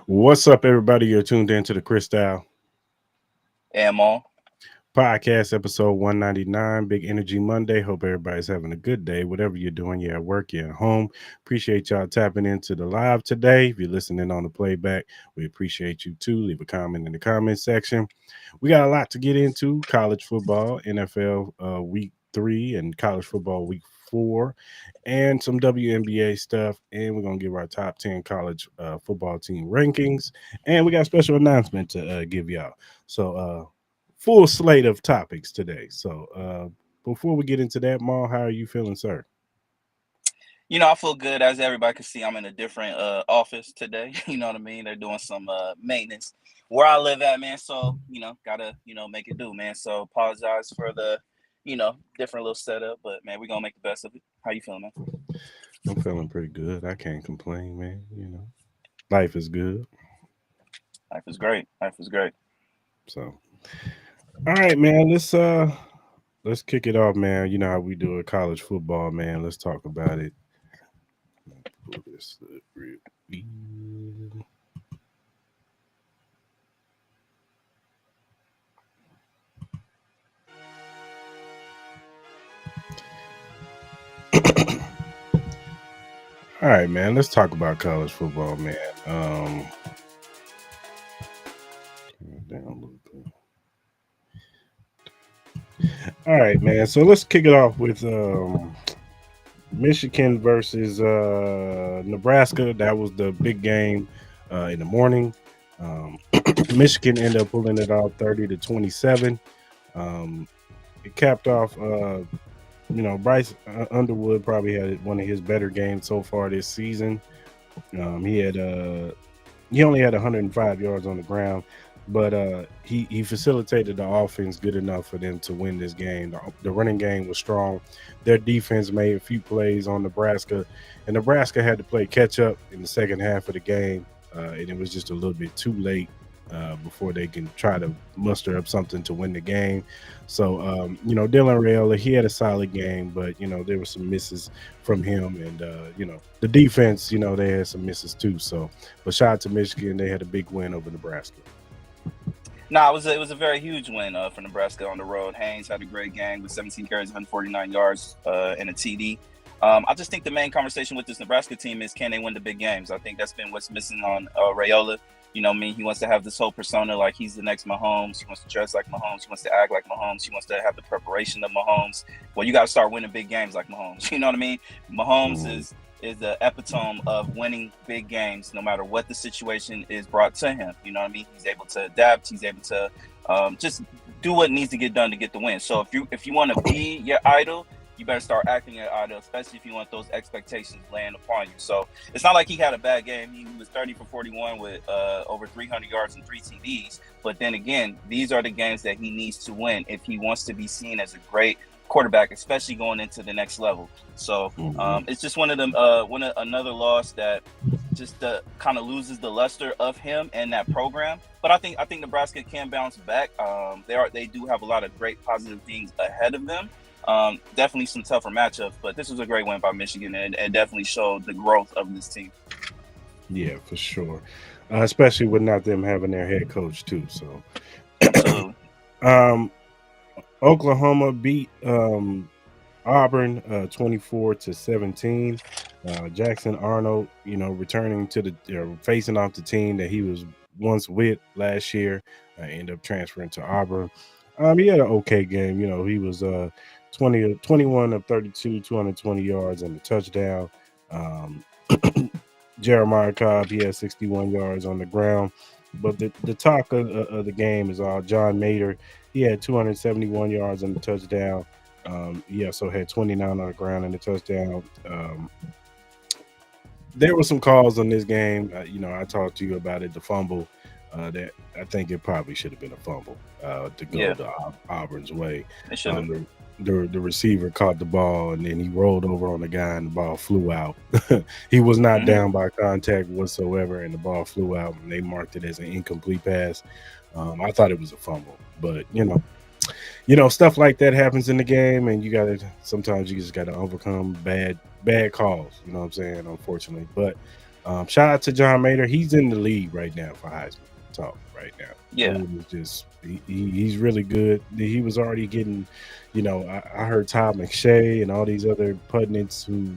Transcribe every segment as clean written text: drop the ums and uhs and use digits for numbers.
What's up, everybody? You're tuned in to the Cris Style Mal. Podcast, episode 199, Big Energy Monday. Hope everybody's having a good day. Whatever you're doing, you're at work, you're at home. Appreciate y'all tapping into the live today. If you're listening on the playback, we appreciate you too. Leave a comment in the comment section. We got a lot to get into: college football, NFL week 3, and college football week 4, and some WNBA stuff. And we're going to give our top 10 college football team rankings. And we got a special announcement to give y'all. So, full slate of topics today. So, before we get into that, Mal, how are you feeling, sir? I feel good. As everybody can see, I'm in a different office today. You know what I mean? They're doing some maintenance where I live at, man. So, gotta, make it do, man. So apologize for the, different little setup, but man, we're gonna make the best of it. How you feeling, man? I'm feeling pretty good. I can't complain, man. Life is good. Life is great. Life is great. So, all right, man. Let's kick it off, man. You know how we do it, college football, man. Let's talk about it. Pull this up real quick. All right, man. Let's talk about college football, man. Down a little bit. All right, man. So let's kick it off with Michigan versus Nebraska. That was the big game in the morning. Michigan ended up pulling it off 30-27. It capped off. Bryce Underwood probably had one of his better games so far this season. He only had 105 yards on the ground, but he facilitated the offense good enough for them to win this game. The running game was strong. Their defense made a few plays on Nebraska, and Nebraska had to play catch up in the second half of the game, and it was just a little bit too late before they can try to muster up something to win the game. So, Dylan Raiola, he had a solid game, but, there were some misses from him. And, the defense, they had some misses too. So, but shout out to Michigan. They had a big win over Nebraska. No, it was a very huge win for Nebraska on the road. Haynes had a great game with 17 carries, 149 yards, and a TD. I just think the main conversation with this Nebraska team is, can they win the big games? I think that's been what's missing on Raiola. He wants to have this whole persona like he's the next Mahomes. He wants to dress like Mahomes. He wants to act like Mahomes. He wants to have the preparation of Mahomes. Well, you got to start winning big games like Mahomes. You know what I mean? Mahomes is the epitome of winning big games no matter what the situation is brought to him. You know what I mean? He's able to adapt. He's able to just do what needs to get done to get the win. So if you want to be your idol, you better start acting your idol, especially if you want those expectations laying upon you. So it's not like he had a bad game. He was 30 for 41 with over 300 yards and 3 TDs. But then again, these are the games that he needs to win if he wants to be seen as a great quarterback, especially going into the next level. So it's just one of them, another loss that just kind of loses the luster of him and that program. But I think Nebraska can bounce back. They do have a lot of great positive things ahead of them. Definitely some tougher matchups, but this was a great win by Michigan and definitely showed the growth of this team. Yeah, for sure. Especially with not them having their head coach too. So Oklahoma beat Auburn 24-17. Jackson Arnold, returning to facing off the team that he was once with last year, ended up transferring to Auburn. He had an okay game. You know, he was 21 of 32, 220 yards and a touchdown. Um, Jeremiah Cobb, he had 61 yards on the ground. But the talk of the game is all John Mater. He had 271 yards and a touchdown. He also had 29 on the ground and a touchdown. There were some calls on this game. You know, I talked to you about it. The fumble, that I think it probably should have been a fumble to go Yeah, to Auburn's way. it should have. Um, the receiver caught the ball and then he rolled over on the guy and the ball flew out. He was not Hmm. down by contact whatsoever, and the ball flew out and they marked it as an incomplete pass. I thought it was a fumble, but stuff like that happens in the game, and you gotta sometimes you just gotta overcome bad calls. You know what I'm saying? Unfortunately, but shout out to John Mater. He's in the league right now for Heisman talk right now. Yeah. Dude is just he's really good. He was already getting, I heard Todd McShay and all these other pundits who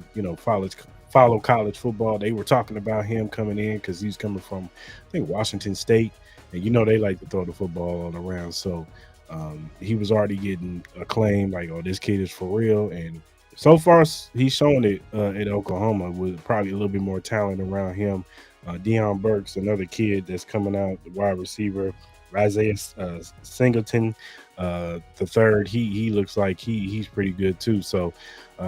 follow college football. They were talking about him coming in because he's coming from, I think, Washington State, and they like to throw the football all around. So he was already getting acclaim, like, oh, this kid is for real. And so far, he's showing it at Oklahoma with probably a little bit more talent around him. Deion Burks, another kid that's coming out, the wide receiver. Isaiah Singleton, the third, he looks like he's pretty good too. So,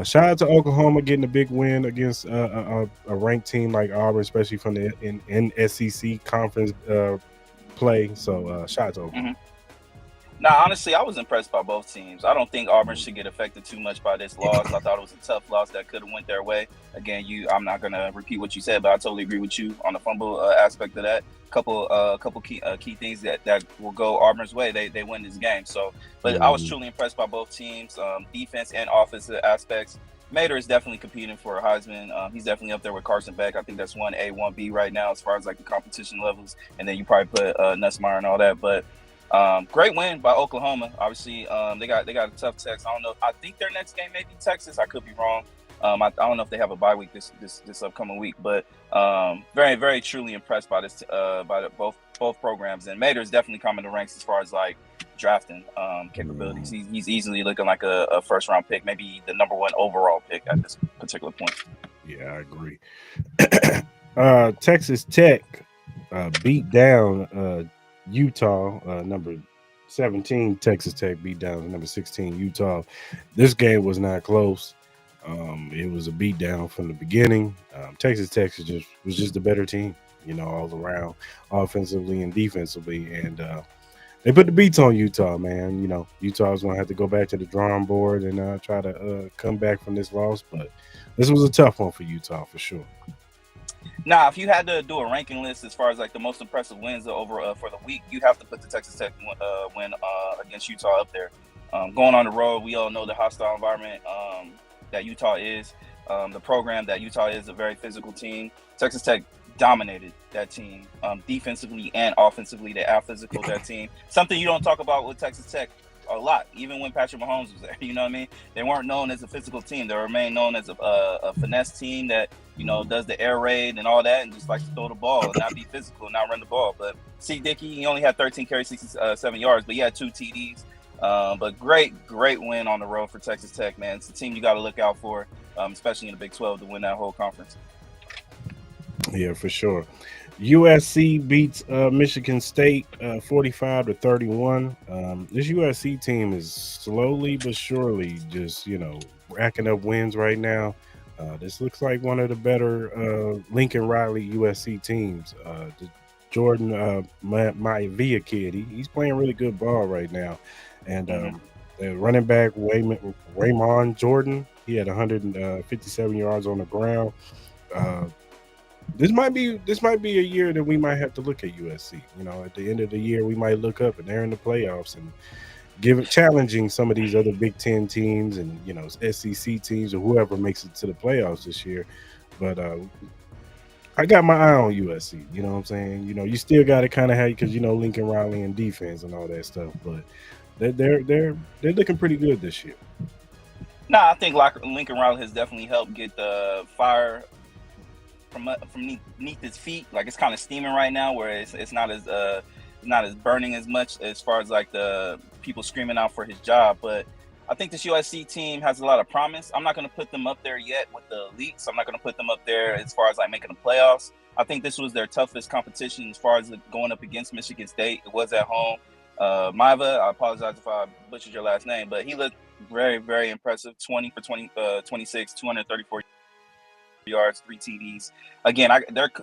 shout out to Oklahoma getting a big win against a ranked team like Auburn, especially from the in SEC conference play. So, shout out to Oklahoma. Hmm. Now, honestly, I was impressed by both teams. I don't think Auburn should get affected too much by this loss. I thought it was a tough loss that could have went their way. Again, I'm not gonna repeat what you said, but I totally agree with you on the fumble aspect of that. Couple key things that will go Auburn's way. They win this game. So, but I was Mhm. truly impressed by both teams, defense and offensive aspects. Mater is definitely competing for a Heisman. He's definitely up there with Carson Beck. I think that's 1A, 1B right now as far as like the competition levels. And then you probably put Nussmeyer and all that, but. Great win by Oklahoma. Obviously, they got a tough Texas. I don't know. I think their next game may be Texas. I could be wrong. I don't know if they have a bye week this upcoming week, but very very truly impressed by this both programs. And Mater is definitely coming to ranks as far as like drafting capabilities. He's easily looking like a first round pick, maybe the number one overall pick at this particular point. Yeah, I agree. Texas Tech beat down Utah, number 17. Texas Tech beat down number 16 Utah. This game was not close. It was a beat down from the beginning. Texas Tech was just a better team, all around, offensively and defensively, and they put the beats on Utah, man. Utah's gonna have to go back to the drawing board and try to come back from this loss, but this was a tough one for Utah for sure. Now, if you had to do a ranking list as far as like the most impressive wins over for the week, you have to put the Texas Tech win against Utah up there. Going on the road, we all know the hostile environment that Utah is. The program that Utah is, a very physical team. Texas Tech dominated that team defensively and offensively. They out physical that team. Something you don't talk about with Texas Tech a lot, even when Patrick Mahomes was there. You know what I mean? They weren't known as a physical team. They remain known as a finesse team that does the air raid and all that, and just likes to throw the ball and not be physical and not run the ball. But C. Dickey, he only had 13 carries, 67 yards, but he had 2 TDs. But great win on the road for Texas Tech, man. It's a team you got to look out for, especially in the Big 12 to win that whole conference. Yeah, for sure. USC beats Michigan State 45-31. This USC team is slowly but surely just racking up wins right now. This looks like one of the better Lincoln Riley USC teams. The Jordan Maivia kid, he's playing really good ball right now. And the running back Raymond Jordan, he had 157 yards on the ground. This might be a year that we might have to look at USC. At the end of the year, we might look up and they're in the playoffs and challenging some of these other Big Ten teams and SEC teams or whoever makes it to the playoffs this year. But I got my eye on USC. You know what I'm saying? You still got to kind of have because Lincoln Riley and defense and all that stuff. But they're looking pretty good this year. No, I think Lincoln Riley has definitely helped get the fire from beneath his feet. Like it's kind of steaming right now, where it's not not as burning as much as far as like the people screaming out for his job. But I think this USC team has a lot of promise. I'm not going to put them up there yet with the elites. I'm not going to put them up there as far as like making the playoffs. I think this was their toughest competition as far as going up against Michigan State. It was at home. Maiva, I apologize if I butchered your last name, but he looked very, very impressive. 20 for 26, 234 yards, 3 TDs. Again,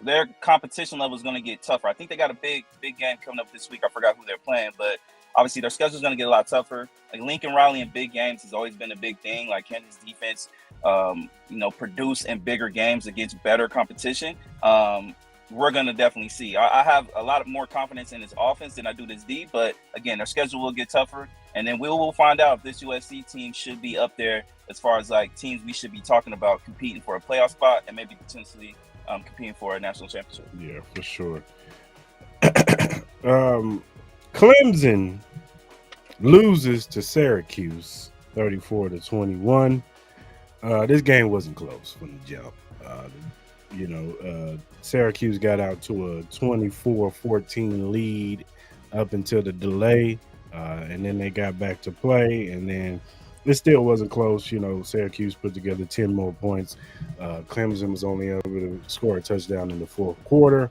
their competition level is going to get tougher. I think they got a big game coming up this week. I forgot who they're playing, but obviously their schedule is going to get a lot tougher. Like Lincoln Riley in big games has always been a big thing. Like, can his defense, produce in bigger games against better competition? We're going to definitely see. I have a lot of more confidence in his offense than I do this D, but again, their schedule will get tougher. And then we will find out if this USC team should be up there as far as like teams we should be talking about competing for a playoff spot and maybe potentially competing for a national championship. Yeah, for sure. Clemson loses to Syracuse 34-21. This game wasn't close from the jump. Syracuse got out to a 24-14 lead up until the delay, and then they got back to play, and then it still wasn't close. Syracuse put together 10 more points. Clemson was only able to score a touchdown in the fourth quarter.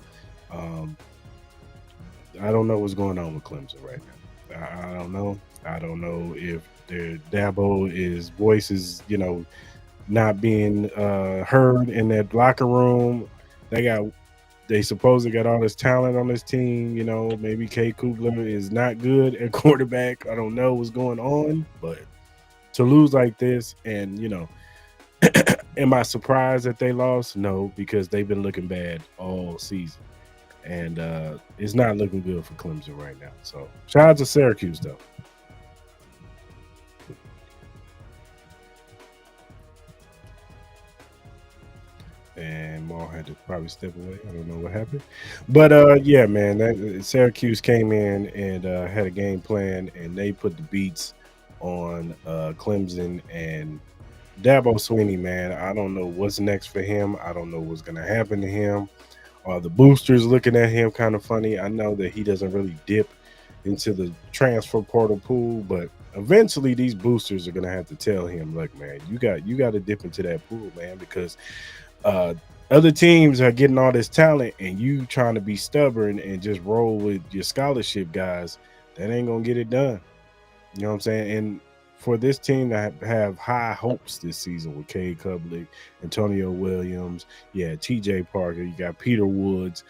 I don't know what's going on with Clemson right now. I don't know. I don't know if their Dabo's voice is, not being heard in that locker room. They supposedly got all this talent on this team. Maybe Kay Kugler is not good at quarterback. I don't know what's going on, but to lose like this, and am I surprised that they lost? No, because they've been looking bad all season, and it's not looking good for Clemson right now. So shout out to Syracuse though. And Maul had to probably step away. I don't know what happened. But yeah, man, Syracuse came in and had a game plan, and they put the beats on Clemson. And Dabo Swinney, man, I don't know what's next for him. I don't know what's going to happen to him. The boosters looking at him kind of funny. I know that he doesn't really dip into the transfer portal pool, but eventually these boosters are going to have to tell him, look, man, you got to dip into that pool, man, because other teams are getting all this talent, and you trying to be stubborn and just roll with your scholarship guys. That ain't gonna get it done. You know what I'm saying? And for this team to have high hopes this season with Cade Kublik, Antonio Williams, TJ Parker, you got Peter Woods,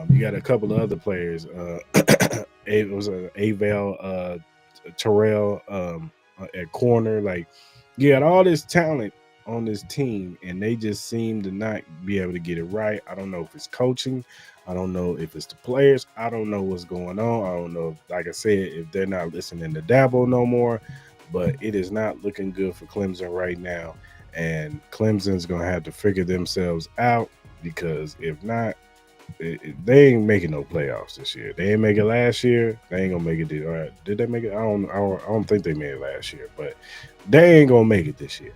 you got a couple of other players. It was Avel Terrell at corner. Like, you got all this talent on this team, and they just seem to not be able to get it right. I don't know if it's coaching. I don't know if it's the players. I don't know what's going on. I don't know, like I said, if they're not listening to Dabo no more, but it is not looking good for Clemson right now. And Clemson's going to have to figure themselves out, because if not, they ain't making no playoffs this year. They ain't make it last year. They ain't going to make it. All right, did they make it? I don't think they made it last year, but they ain't going to make it this year,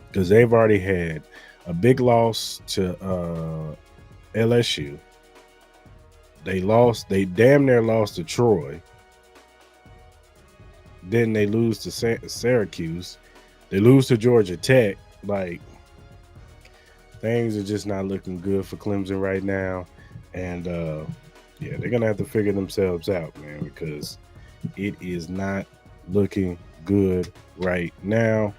because they've already had a big loss to LSU. They damn near lost to Troy. Then they lose to Syracuse. They lose to Georgia Tech. Like, things are just not looking good for Clemson right now. And they're going to have to figure themselves out, man, because it is not looking good right now.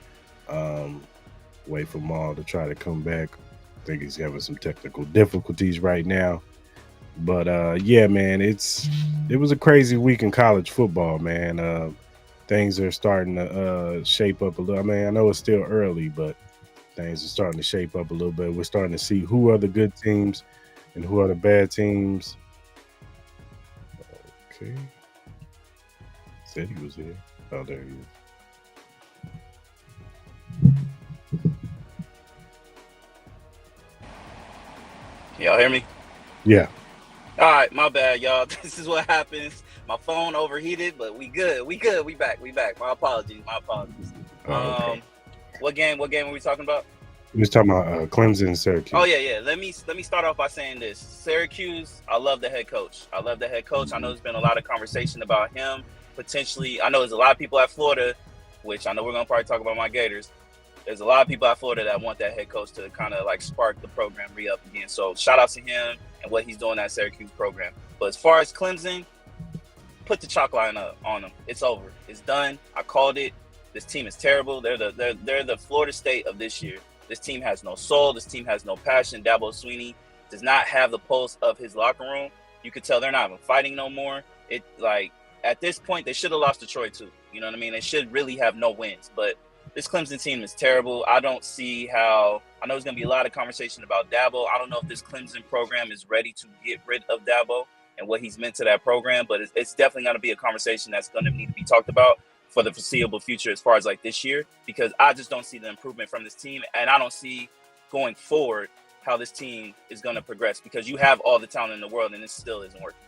Wait for Maul to try to come back. I think he's having some technical difficulties right now. But man, it was a crazy week in college football, man. Things are starting to shape up a little. I mean, I know it's still early, but things are starting to shape up a little bit. We're starting to see who are the good teams and who are the bad teams. Okay. Said he was here. Oh, there he is. Y'all hear me? Yeah. All right, my bad, y'all. This is what happens. My phone overheated, but we good. We back. My apologies. Okay. What game are we talking about? We was talking about Clemson and Syracuse. Oh yeah. Let me start off by saying this. Syracuse, I love the head coach. I know there's been a lot of conversation about him potentially. I know there's a lot of people at Florida, which I know we're gonna probably talk about my Gators. There's a lot of people at Florida that want that head coach to kind of like spark the program re-up again. So shout out to him and what he's doing at Syracuse program. But as far as Clemson, put the chalk line up on them. It's over. It's done. I called it. This team is terrible. They're the Florida State of this year. This team has no soul. This team has no passion. Dabo Swinney does not have the pulse of his locker room. You could tell they're not even fighting no more. It like at this point they should have lost to Troy too. You know what I mean? They should really have no wins. But this Clemson team is terrible. I don't see how. I know there's going to be a lot of conversation about Dabo. I don't know if this Clemson program is ready to get rid of Dabo and what he's meant to that program, but it's definitely going to be a conversation that's going to need to be talked about for the foreseeable future as far as like this year, because I just don't see the improvement from this team, and I don't see going forward how this team is going to progress, because you have all the talent in the world and it still isn't working.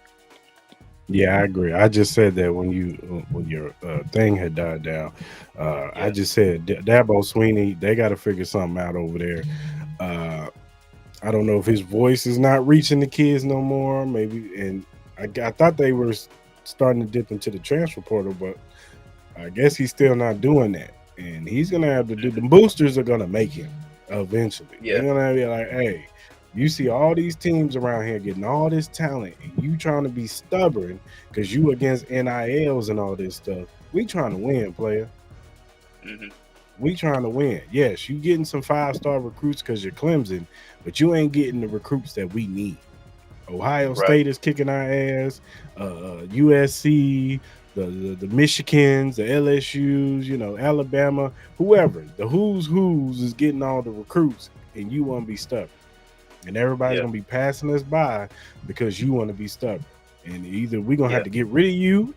Yeah, I agree. I just said that when your thing had died down. I just said Dabo Swinney, they got to figure something out over there. I don't know if his voice is not reaching the kids no more. Maybe, and I thought they were starting to dip into the transfer portal, but I guess he's still not doing that. And he's gonna have to do. The boosters are gonna make him eventually. Yeah. They're gonna be like, hey. You see all these teams around here getting all this talent, and you trying to be stubborn because you against NILs and all this stuff. We trying to win, player. Mm-hmm. We trying to win. Yes, you getting some 5-star recruits because you're Clemson, but you ain't getting the recruits that we need. Ohio State is kicking our ass. USC, the Michigans, the LSUs, you know, Alabama, whoever. The who's is getting all the recruits, and you want to be stubborn. And everybody's going to be passing us by because you want to be stubborn. And either we're going to have to get rid of you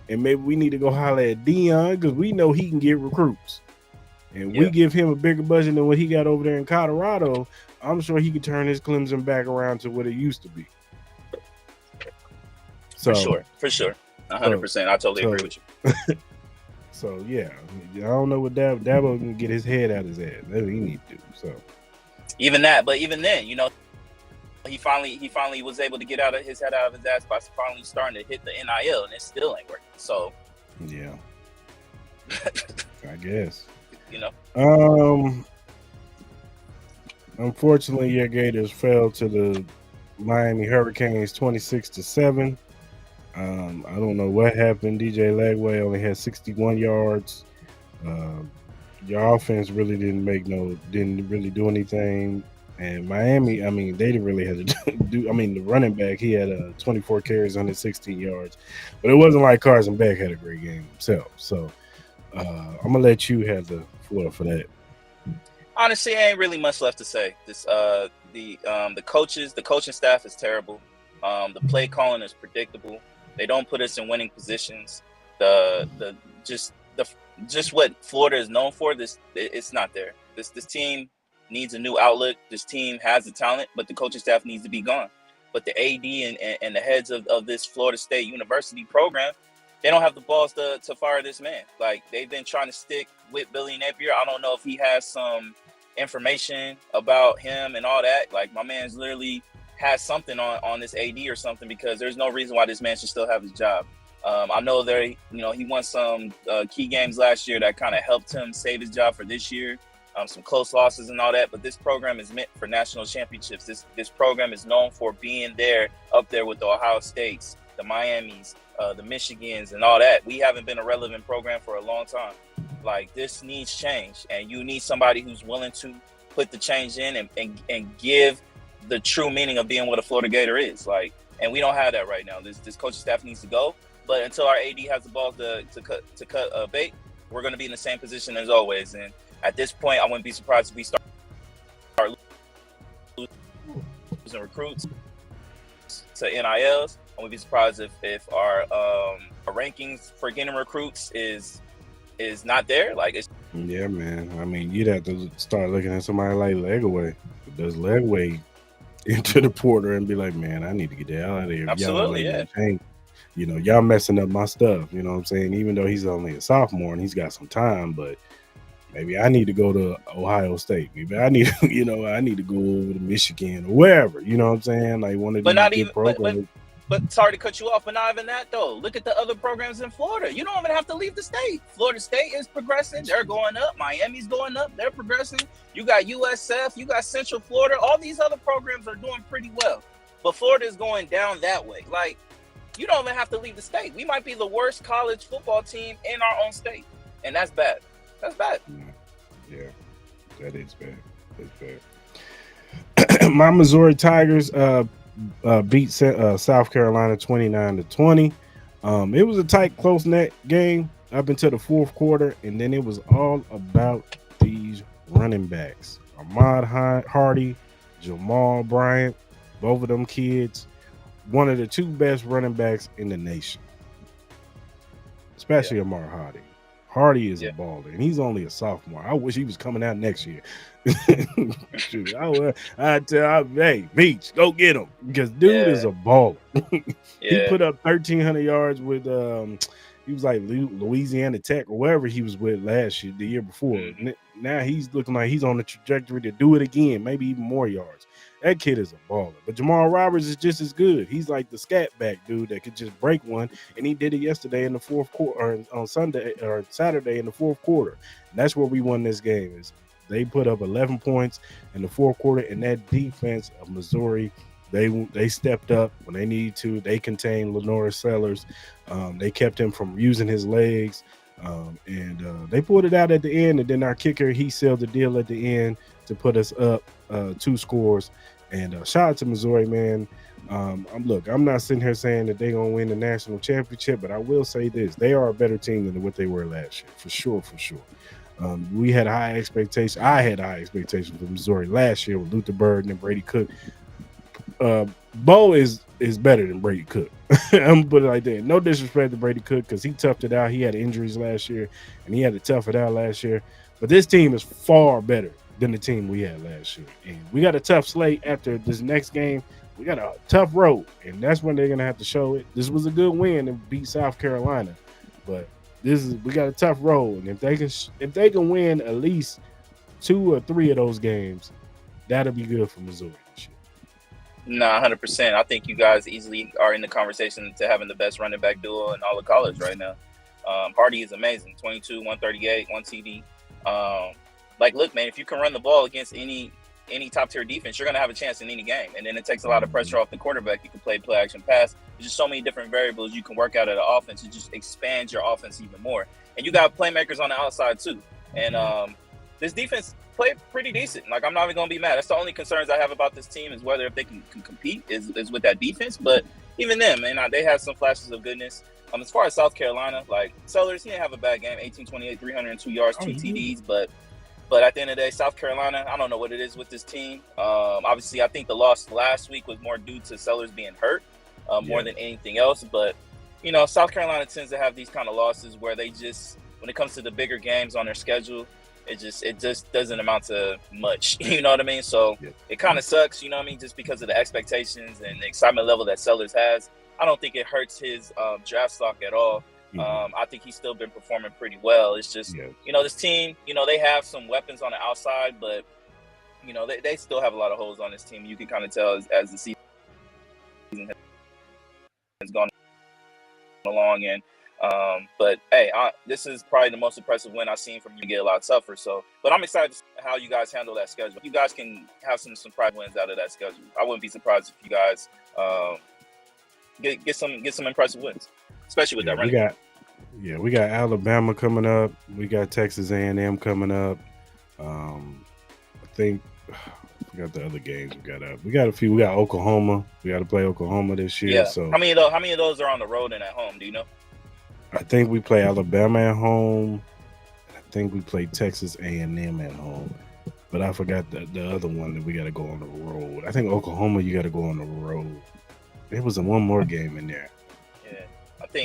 and maybe we need to go holler at Dion because we know he can get recruits. And we give him a bigger budget than what he got over there in Colorado. I'm sure he could turn his Clemson back around to what it used to be. So, for sure. 100%. I totally agree with you. So, yeah. I don't know what Dabo can get his head out of his ass. That's what he needs to do. So. Even then, you know, he finally was able to get his head out of his ass by finally starting to hit the NIL, and it still ain't working. So, yeah, I guess. You know, unfortunately, your Gators fell to the Miami Hurricanes 26-7. I don't know what happened. DJ Lagway only had 61 yards. Your offense really didn't really do anything. And Miami, I mean, they didn't really have to do. I mean, the running back, he had 24 carries, 116 yards. But it wasn't like Carson Beck had a great game himself. So I'm going to let you have the floor for that. Honestly, ain't really much left to say. This the coaching staff is terrible. The play calling is predictable. They don't put us in winning positions. Just what Florida is known for, it's not there. This team needs a new outlook. This team has the talent, but the coaching staff needs to be gone. But the AD and the heads of this Florida State University program, they don't have the balls to fire this man. Like, they've been trying to stick with Billy Napier. I don't know if he has some information about him and all that. Like, my man's literally has something on this AD or something, because there's no reason why this man should still have his job. I know he won some key games last year that kind of helped him save his job for this year. Some close losses and all that, but this program is meant for national championships. This program is known for being there, up there with the Ohio States, the Miamis, the Michigans, and all that. We haven't been a relevant program for a long time. Like, this needs change, and you need somebody who's willing to put the change in and give the true meaning of being what a Florida Gator is. Like, and we don't have that right now. This coaching staff needs to go. But until our AD has the balls to cut bait, we're going to be in the same position as always. And at this point, I wouldn't be surprised if we start losing recruits to NILs. I wouldn't be surprised if our rankings for getting recruits is not there. Like, yeah, man. I mean, you'd have to start looking at somebody like Legaway. Does Legaway into the portal and be like, man, I need to get the hell out of here. Absolutely, yeah. You know, y'all messing up my stuff. You know what I'm saying? Even though he's only a sophomore and he's got some time, but maybe I need to go to Ohio State. Maybe I need, I need to go over to Michigan or wherever. You know what I'm saying? Like one of But these not good even, programs. but sorry to cut you off, but not even that though. Look at the other programs in Florida. You don't even have to leave the state. Florida State is progressing; they're going up. Miami's going up; they're progressing. You got USF, you got Central Florida. All these other programs are doing pretty well, but Florida is going down that way. Like you don't even have to leave the state. We might be the worst college football team in our own state, and that's bad. That's bad. Yeah, that is bad. That's bad. My Missouri Tigers beat South Carolina 29-20. It was a tight, close net game up until the fourth quarter, and then it was all about these running backs: Ahmad Hardy, Jamal Bryant, both of them kids, one of the two best running backs in the nation, especially Ahmad Hardy. Hardy is a baller, and he's only a sophomore. I wish he was coming out next year. Shoot, I tell, hey, Beach, go get him because dude is a baller. He put up 1,300 yards with he was like Louisiana Tech or wherever he was with last year, the year before. Now he's looking like he's on the trajectory to do it again, maybe even more yards. That kid is a baller. But Jamal Roberts is just as good. He's like the scat back dude that could just break one, and he did it yesterday in the fourth quarter, or on Sunday or Saturday in the fourth quarter. And that's where we won this game. Is they put up 11 points in the fourth quarter, and that defense of Missouri, they stepped up when they needed to. They contained Lenore Sellers. They kept him from using his legs, and they pulled it out at the end. And then our kicker, he sealed the deal at the end to put us up 2 scores. And shout out to Missouri, man. I'm not sitting here saying that they're going to win the national championship, but I will say this. They are a better team than what they were last year, for sure. We had high expectations. I had high expectations for Missouri last year with Luther Burden and Brady Cook. Bo is better than Brady Cook. I'm gonna put it like that. No disrespect to Brady Cook because he toughed it out. He had injuries last year, and he had to tough it out last year. But this team is far better than the team we had last year. And we got a tough slate after this next game. We got a tough road, and that's when they're gonna have to show it. This was a good win and beat South Carolina, but we got a tough road. And if they can win at least 2 or 3 of those games, that'll be good for Missouri this year. Nah, 100%. I think you guys easily are in the conversation to having the best running back duo in all of college right now. Hardy is amazing. 22, 138, 1 TD. Look, man, if you can run the ball against any top tier defense, you're going to have a chance in any game. And then it takes a lot of pressure off the quarterback. You can play action pass. There's just so many different variables you can work out of the offense. It just expands your offense even more. And you got playmakers on the outside too. And this defense played pretty decent. Like, I'm not even going to be mad. That's the only concerns I have about this team is whether if they can compete is with that defense. But even then, man, they have some flashes of goodness. As far as South Carolina, like Sellers, he didn't have a bad game. 18-28, 302 yards, 2 TDs. But at the end of the day, South Carolina, I don't know what it is with this team. Obviously, I think the loss last week was more due to Sellers being hurt more than anything else. But, South Carolina tends to have these kind of losses where they just, when it comes to the bigger games on their schedule, it just doesn't amount to much. You know what I mean? So it kind of sucks, you know what I mean, just because of the expectations and the excitement level that Sellers has. I don't think it hurts his draft stock at all. I think he's still been performing pretty well. It's just, this team, they have some weapons on the outside, but, they still have a lot of holes on this team. You can kind of tell as the season has gone along. And, but hey, this is probably the most impressive win I've seen from you get a lot tougher. So, but I'm excited to see how you guys handle that schedule. You guys can have some pride wins out of that schedule. I wouldn't be surprised if you guys get some impressive wins, especially with that running. We got Alabama coming up. We got Texas A&M coming up. I think we got the other games we got a few. We got Oklahoma. We got to play Oklahoma this year. Yeah. So how many of those are on the road and at home? Do you know? I think we play Alabama at home. I think we play Texas A&M at home. But I forgot the other one that we got to go on the road. I think Oklahoma, you got to go on the road. There was one more game in there. Yeah,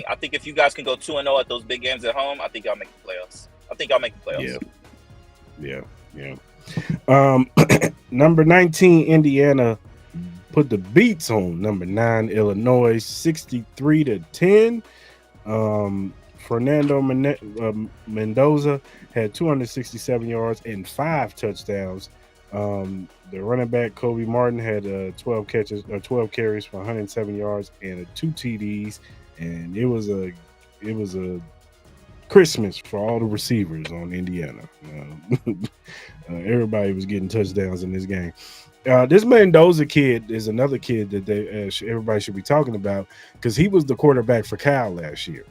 I think if you guys can go 2-0 at those big games at home, I think I'll make the playoffs. Yeah. Number 19 Indiana put the beats on number 9 Illinois 63-10. Fernando Mendoza had 267 yards and 5 touchdowns. The running back Kobe Martin had 12 catches or 12 carries for 107 yards and 2 TDs, and it was a Christmas for all the receivers on Indiana. Everybody was getting touchdowns in this game. This Mendoza kid is another kid that everybody should be talking about because he was the quarterback for Cal last year.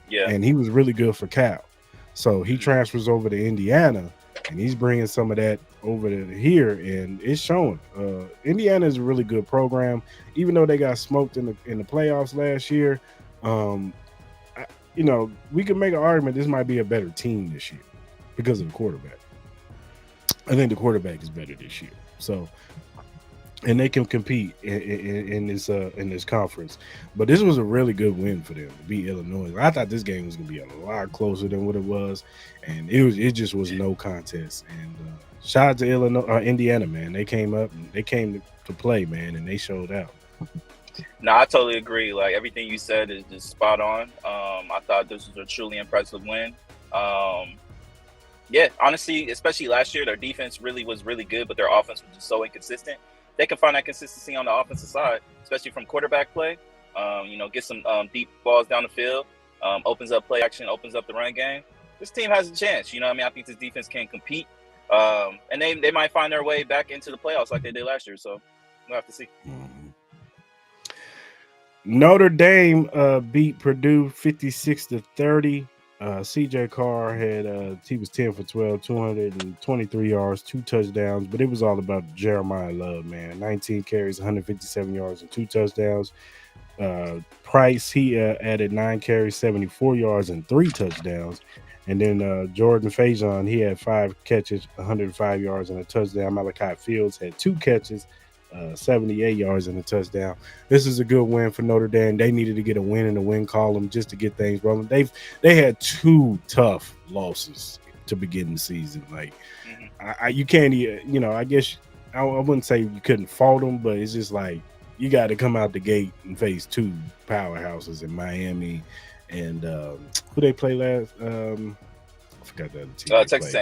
Yeah. And he was really good for Cal. So he Mhm. transfers over to Indiana, and he's bringing some of that over to here, and it's showing. Indiana is a really good program, even though they got smoked in the playoffs last year. Um, we can make an argument this might be a better team this year because of the quarterback. I think the quarterback is better this year. So, and they can compete in this conference. But this was a really good win for them to beat Illinois. I thought this game was going to be a lot closer than what it was, and it just was no contest. And shout out to Indiana, man. They came up and they came to play, man, and they showed out. No, I totally agree. Like everything you said is just spot on. I thought this was a truly impressive win. Yeah, honestly, especially last year, their defense really was really good, but their offense was just so inconsistent. They can find that consistency on the offensive side, especially from quarterback play. Get some deep balls down the field, opens up play action, opens up the run game. This team has a chance. I think this defense can compete, and they might find their way back into the playoffs like they did last year. So we'll have to see. Mm-hmm. Notre Dame beat Purdue 56-30. CJ Carr he was 10 for 12, 223 yards, 2 touchdowns, but it was all about Jeremiah Love, man. 19 carries, 157 yards, and 2 touchdowns. Price, he added 9 carries, 74 yards, and 3 touchdowns. And then Jordan Faison, he had 5 catches, 105 yards, and a touchdown. Malachi Fields had 2 catches, 78 yards and a touchdown. This is a good win for Notre Dame. They needed to get a win in the win column just to get things rolling. They had 2 tough losses to begin the season. Like, you can't, I guess I wouldn't say you couldn't fault them, but it's just like you got to come out the gate and face 2 powerhouses in Miami and who they play last. I forgot the other team. Texas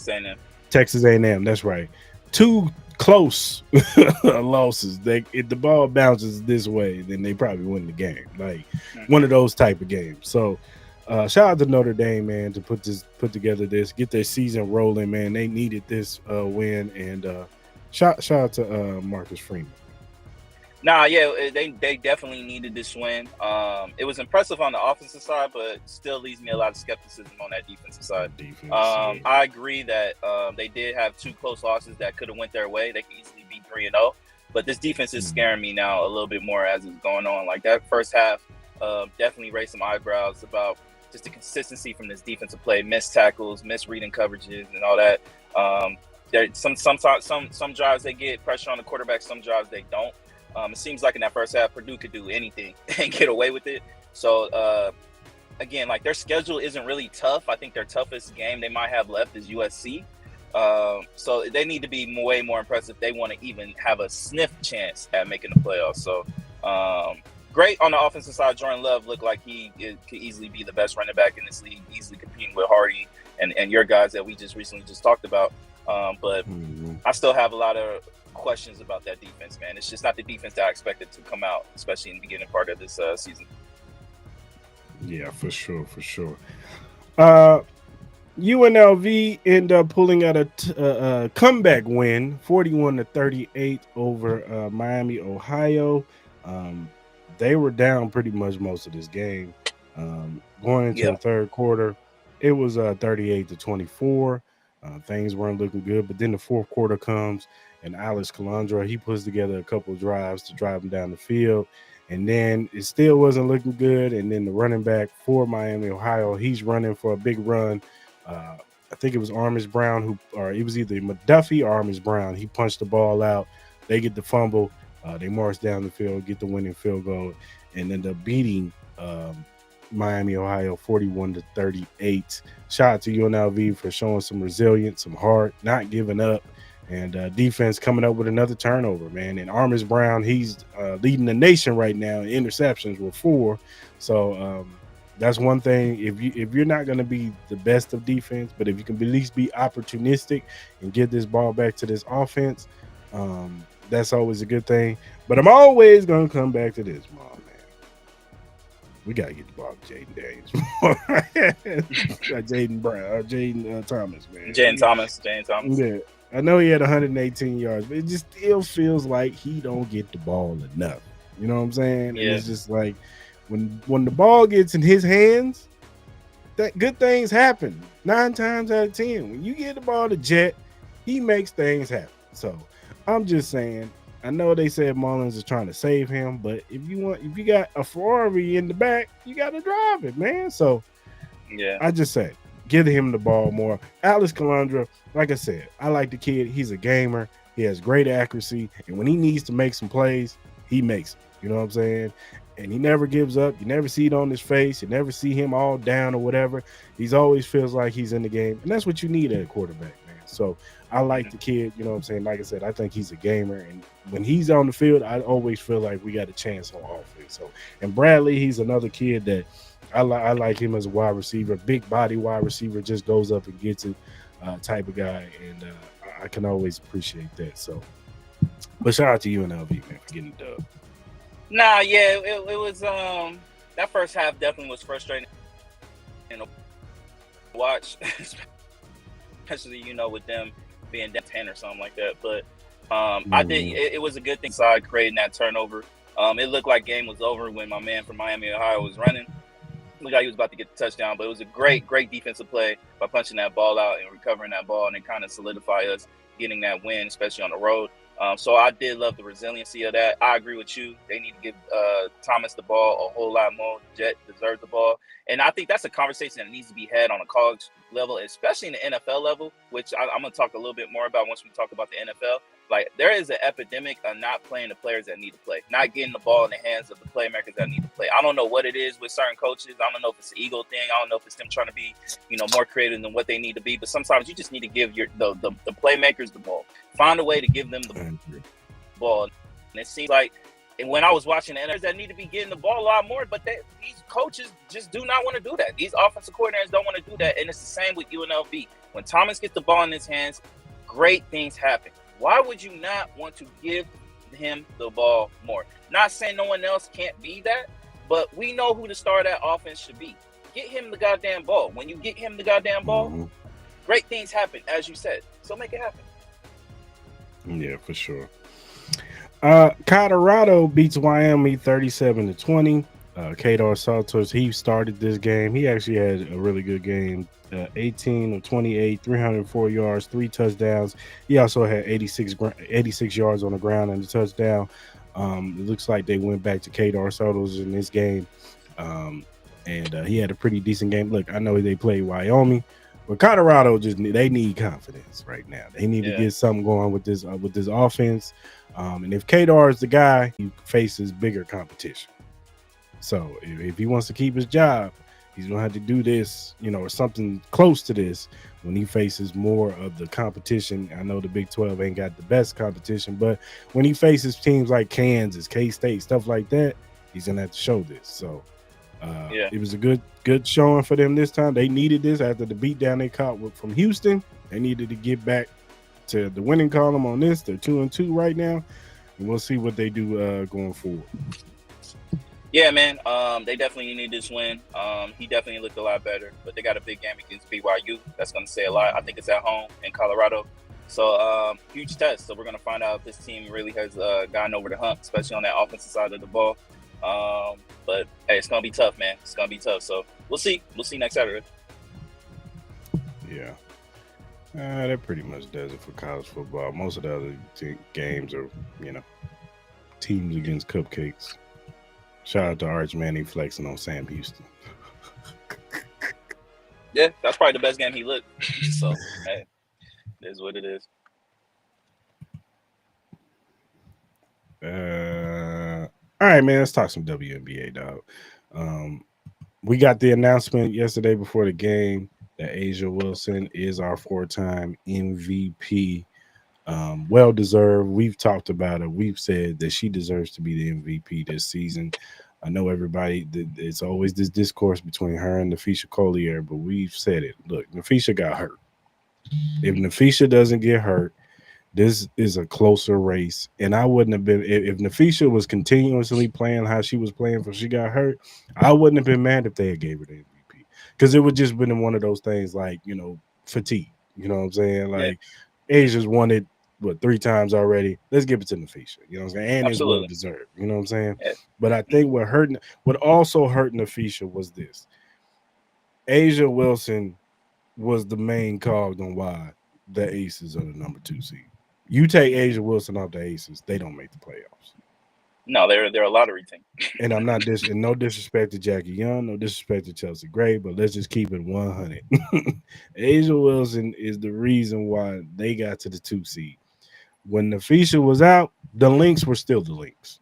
A&M. Texas A&M. That's right. 2 close losses. If the ball bounces this way, then they probably win the game. Like one of those type of games. So shout out to Notre Dame, man, to put get their season rolling, man. They needed this win, and shout out to Marcus Freeman. Nah, yeah, they definitely needed this win. It was impressive on the offensive side, but still leaves me a lot of skepticism on that defensive side. I agree that they did have 2 close losses that could have went their way. They could easily be 3-0, but this defense is scaring me now a little bit more as it's going on. Like that first half, definitely raised some eyebrows about just the consistency from this defensive play, missed tackles, misreading coverages, and all that. Some drives they get pressure on the quarterback, some drives they don't. It seems like in that first half, Purdue could do anything and get away with it. So, again, like their schedule isn't really tough. I think their toughest game they might have left is USC. So they need to be way more impressive if they want to even have a sniff chance at making the playoffs. So, great on the offensive side. Jordan Love looked like he could easily be the best running back in this league, easily competing with Hardy and your guys that we just recently talked about. But I still have a lot of questions about that defense, man. It's just not the defense that I expected to come out, especially in the beginning part of this season. Yeah, for sure. UNLV end up pulling out a comeback win, 41-38 over Miami, Ohio. They were down pretty much most of this game. Going into the third quarter, it was 38-24. Things weren't looking good, but then the fourth quarter comes, and Alex Calandra, he puts together a couple of drives to drive them down the field, and then it still wasn't looking good. And then the running back for Miami, Ohio, he's running for a big run. I think it was Armis Brown or it was either McDuffie or Armis Brown. He punched the ball out. They get the fumble. They march down the field, get the winning field goal, and end up beating Miami, Ohio, 41-38. Shout out to UNLV for showing some resilience, some heart, not giving up, and defense coming up with another turnover, man. And Armis Brown, he's leading the nation right now in interceptions with 4. So That's one thing. If you're not going to be the best of defense, but if you can at least be opportunistic and get this ball back to this offense, that's always a good thing. But I'm always going to come back to this, Mom, man. We got to get the ball to Jaden Daniels. Jaden Brown, Jaden Thomas, man. Jane Thomas. Yeah. I know he had 118 yards, but it just still feels like he don't get the ball enough. You know what I'm saying? Yeah. And it's just like when the ball gets in his hands, that good things happen 9 times out of 10. When you get the ball to Jet, he makes things happen. So I'm just saying, I know they said Mullins is trying to save him, but if you got a Ferrari in the back, you got to drive it, man. So yeah, I just say, give him the ball more. Alex Calandra, like I said, I like the kid. He's a gamer. He has great accuracy, and when he needs to make some plays, he makes it. You know what I'm saying? And he never gives up. You never see it on his face. You never see him all down or whatever. He's always feels like he's in the game, and that's what you need at a quarterback, man. So I like the kid. You know what I'm saying? Like I said, I think he's a gamer, and when he's on the field, I always feel like we got a chance on offense. So, and Bradley, he's another kid that I like him as a wide receiver, big body wide receiver, just goes up and gets it type of guy, and I can always appreciate that. So, but shout out to UNLV, man, for getting the dub. Nah, yeah, it was that first half definitely was frustrating to watch, especially with them being down 10 or something like that. But I did. It was a good thing side creating that turnover. It looked like game was over when my man from Miami, Ohio, was running. Looked like he was about to get the touchdown, but it was a great defensive play by punching that ball out and recovering that ball, and it kind of solidify us getting that win, especially on the road. So I did love the resiliency of that. I agree with you. They need to give Thomas the ball a whole lot more. Jet deserves the ball. And I think that's a conversation that needs to be had on a college level, especially in the NFL level, which I'm going to talk a little bit more about once we talk about the NFL. Like, there is an epidemic of not playing the players that need to play, not getting the ball in the hands of the playmakers that need to play. I don't know what it is with certain coaches. I don't know if it's an ego thing. I don't know if it's them trying to be, more creative than what they need to be. But sometimes you just need to give the playmakers the ball. Find a way to give them the ball. And it seems like, and when I was watching the NFL, that need to be getting the ball a lot more, but these coaches just do not want to do that. These offensive coordinators don't want to do that. And it's the same with UNLV. When Thomas gets the ball in his hands, great things happen. Why would you not want to give him the ball more? Not saying no one else can't be that, but we know who the star of that offense should be. Get him the goddamn ball. When you get him the goddamn ball, great things happen, as you said. So make it happen. Yeah, for sure. Colorado beats Wyoming 37-20. Kadar Santos, he started this game. He actually had a really good game. 18 of 28, 304 yards, 3 touchdowns. He also had 86 yards on the ground and a touchdown. It looks like they went back to Kadar Santos in this game. And he had a pretty decent game. Look, I know they played Wyoming, but Colorado they need confidence right now. They need to get something going with this offense. And if Kadar is the guy, he faces bigger competition. So if he wants to keep his job, he's going to have to do this, or something close to this when he faces more of the competition. I know the Big 12 ain't got the best competition, but when he faces teams like Kansas, K-State, stuff like that, he's going to have to show this. So it was a good showing for them this time. They needed this after the beatdown they caught from Houston. They needed to get back to the winning column on this. They're 2-2 right now, and we'll see what they do going forward. Yeah, man. They definitely need this win. He definitely looked a lot better, but they got a big game against BYU. That's going to say a lot. I think it's at home in Colorado. So huge test. So we're going to find out if this team really has gotten over the hump, especially on that offensive side of the ball. But hey, it's going to be tough, man. It's going to be tough. So we'll see. We'll see next Saturday. Yeah. That pretty much does it for college football. Most of the other games are, teams against cupcakes. Shout out to Arch Manning flexing on Sam Houston. Yeah, that's probably the best game he looked. So, hey, it is what it is. All right, man, let's talk some WNBA, dog. We got the announcement yesterday before the game that Asia Wilson is our 4-time MVP. Well deserved. We've talked about it. We've said that she deserves to be the MVP this season. I know everybody. It's always this discourse between her and Nafisha Collier, but we've said it. Look, Nafisha got hurt. If Nafisha doesn't get hurt, this is a closer race. And I wouldn't have been if Nafisha was continuously playing how she was playing before she got hurt. I wouldn't have been mad if they had gave her the MVP because it would just been one of those things like fatigue. You know what I'm saying? Yeah, Like Asia's won it what 3 times already. Let's give it to Nafisha. You know what I'm saying? And it's well absolutely. deserved. You know what I'm saying? Yeah. But I think what also hurt Nafisha was this. Asia Wilson was the main cog on why the Aces are the number 2 seed. You take Mm-hmm. Asia Wilson off the Aces, they don't make the playoffs. No, they're a lottery team. And I'm not and no disrespect to Jackie Young, no disrespect to Chelsea Gray, but let's just keep it 100. Asia Wilson is the reason why they got to the 2 seed. When Nafisha was out, the Lynx were still the Lynx.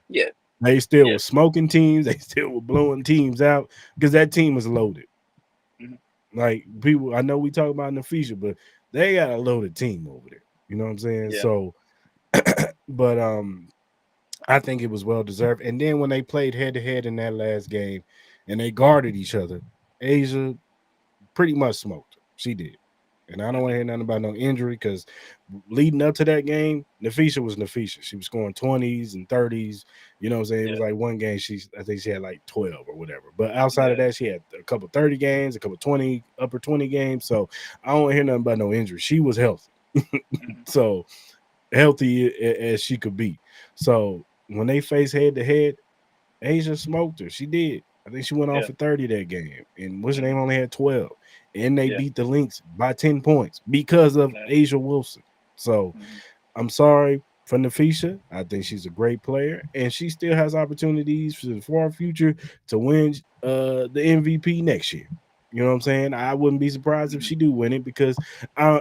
Yeah, They still yeah. were smoking teams. They still were blowing teams out because that team was loaded. Mm-hmm. Like people, I know we talk about Nafisha, but they got a loaded team over there. You know what I'm saying? Yeah. So, but I think it was well deserved. And then when they played head to head in that last game, and they guarded each other, Asia pretty much smoked her. She did. And I don't want to Mm-hmm. hear nothing about no injury because leading up to that game, Nafisha was Nafisha. She was scoring 20s and 30s. You know what I'm saying? It was Yeah, like one game I think she had like 12 or whatever. But outside of yeah. that, she had a couple 30 games, a couple 20, upper 20 games. So I don't want to hear nothing about no injury. She was healthy. Mm-hmm. So healthy as she could be. So when they faced head to head, Asia smoked her. She did. I think she went off Yeah. for 30 that game. And what's her name Mm-hmm. only had 12. And they Yeah. beat the Lynx by 10 points because of Yeah. Asia Wilson. So Mm-hmm. I'm sorry for Nafisha. I think she's a great player. And she still has opportunities for the far future to win the MVP next year. You know what I'm saying? I wouldn't be surprised if Mm-hmm. she do win it because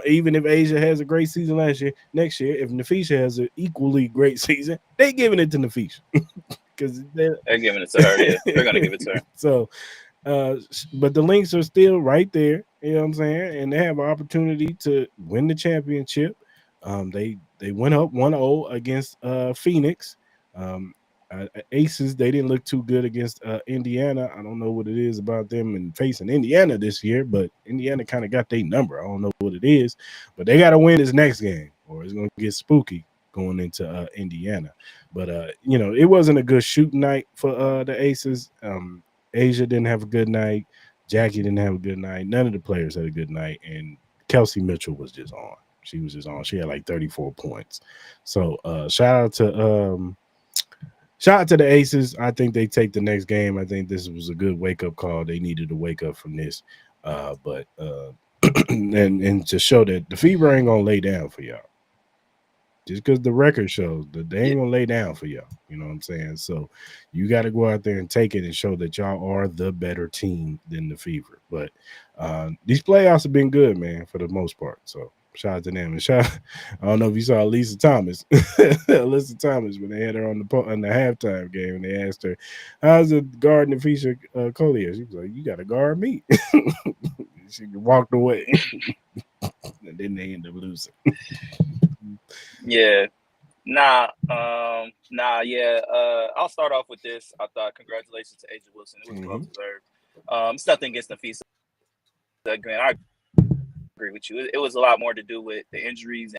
even if Asia has a great season last year, next year, if Nafisha has an equally great season, they giving it to Nafisha because They're giving it to her. Yeah, they're gonna give it to her. so but the Lynx are still right there. You know what I'm saying? And they have an opportunity to win the championship. They went up 1-0 against Phoenix. Um, Aces, they didn't look too good against Indiana. I don't know what it is about them and facing Indiana this year, but Indiana kind of got their number. I don't know what it is, but they got to win this next game, or it's gonna get spooky going into Indiana. But it wasn't a good shooting night for the Aces. Asia didn't have a good night. Jackie didn't have a good night. None of the players had a good night, and Kelsey Mitchell was just on. She was just on. She had like 34 points. So shout out to the Aces. I think they take the next game. I think this was a good wake up call. They needed to wake up from this. But and to show that the fever ain't gonna lay down for y'all. Just because the record shows that they Yeah. ain't gonna lay down for y'all. You know what I'm saying? So you got to go out there and take it and show that y'all are the better team than the Fever. But these playoffs have been good, man, for the most part. So shout out to them and shout. I don't know if you saw Lisa Thomas, Lisa Thomas when they had her on the halftime game and they asked her, "How's it guarding the Fisher Collier?" She was like, "You got to guard me." She walked away, and then they ended up losing. Yeah. Yeah. I'll start off with this. I thought congratulations to Asia Wilson. It was well Mm-hmm. deserved. It's nothing against Nafisa. Grant, I agree with you. It was a lot more to do with the injuries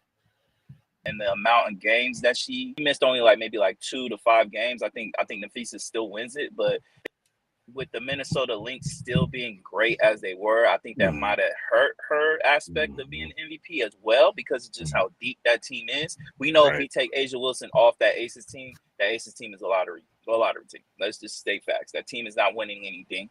and the amount of games that she missed. Only like maybe like 2 to 5 games. I think Nafisa still wins it, but with the Minnesota Lynx still being great as they were, I think that Mm-hmm. might have hurt her aspect of being MVP as well because of just Mm-hmm. how deep that team is. We know if Right. we take Asia Wilson off that Aces team is a lottery team. Let's just state facts. That team is not winning anything.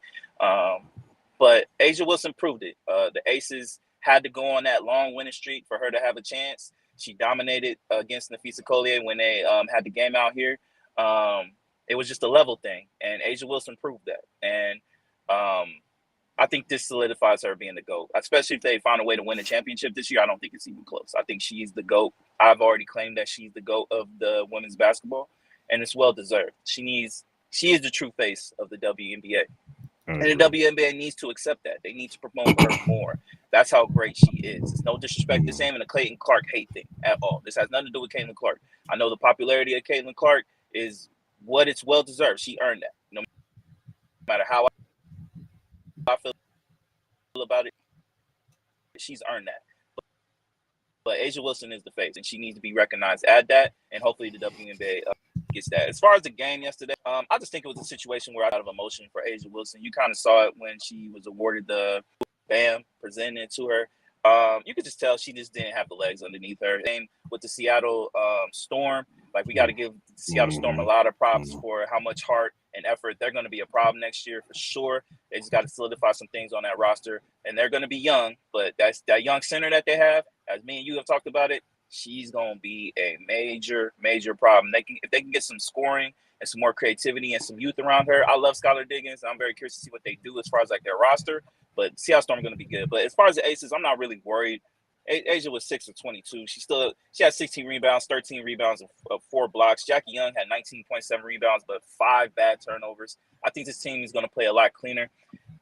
But Asia Wilson proved it. The Aces had to go on that long winning streak for her to have a chance. She dominated against Nafisa Collier when they had the game out here. It was just a level thing, and Asia Wilson proved that. And I think this solidifies her being the GOAT, especially if they find a way to win a championship this year. I don't think it's even close. I think she's the GOAT. I've already claimed that she's the GOAT of the women's basketball, and it's well deserved. She is the true face of the WNBA. I And the agree. WNBA needs to accept that. They need to promote her more. That's how great she is. It's no disrespect to Mm-hmm. Sam and the Clayton Clark hate thing at all. This has nothing to do with Caitlin Clark. I know the popularity of Caitlin Clark is what it's well deserved. She earned that. No matter how I feel about it, she's earned that. But A'ja Wilson is the face, and she needs to be recognized at that, and hopefully the WNBA gets that. As far as the game yesterday, I just think it was a situation where out of emotion for A'ja Wilson. You kind of saw it when she was awarded the BAM presented to her. You could just tell she just didn't have the legs underneath her. Same with the Seattle Storm. Like, we got to give the Seattle Storm a lot of props for how much heart and effort. They're going to be a problem next year for sure. They just got to solidify some things on that roster, and they're going to be young. But that's that young center that they have, as me and you have talked about it, she's going to be a major, major problem. If they can get some scoring and some more creativity and some youth around her. I love Skylar Diggins. I'm very curious to see what they do as far as like their roster. But Seattle Storm are going to be good. But as far as the Aces, I'm not really worried. A'ja was 6 of 22. She had 16 rebounds, 13 rebounds, of 4 blocks. Jackie Young had 19.7 rebounds, but 5 bad turnovers. I think this team is going to play a lot cleaner.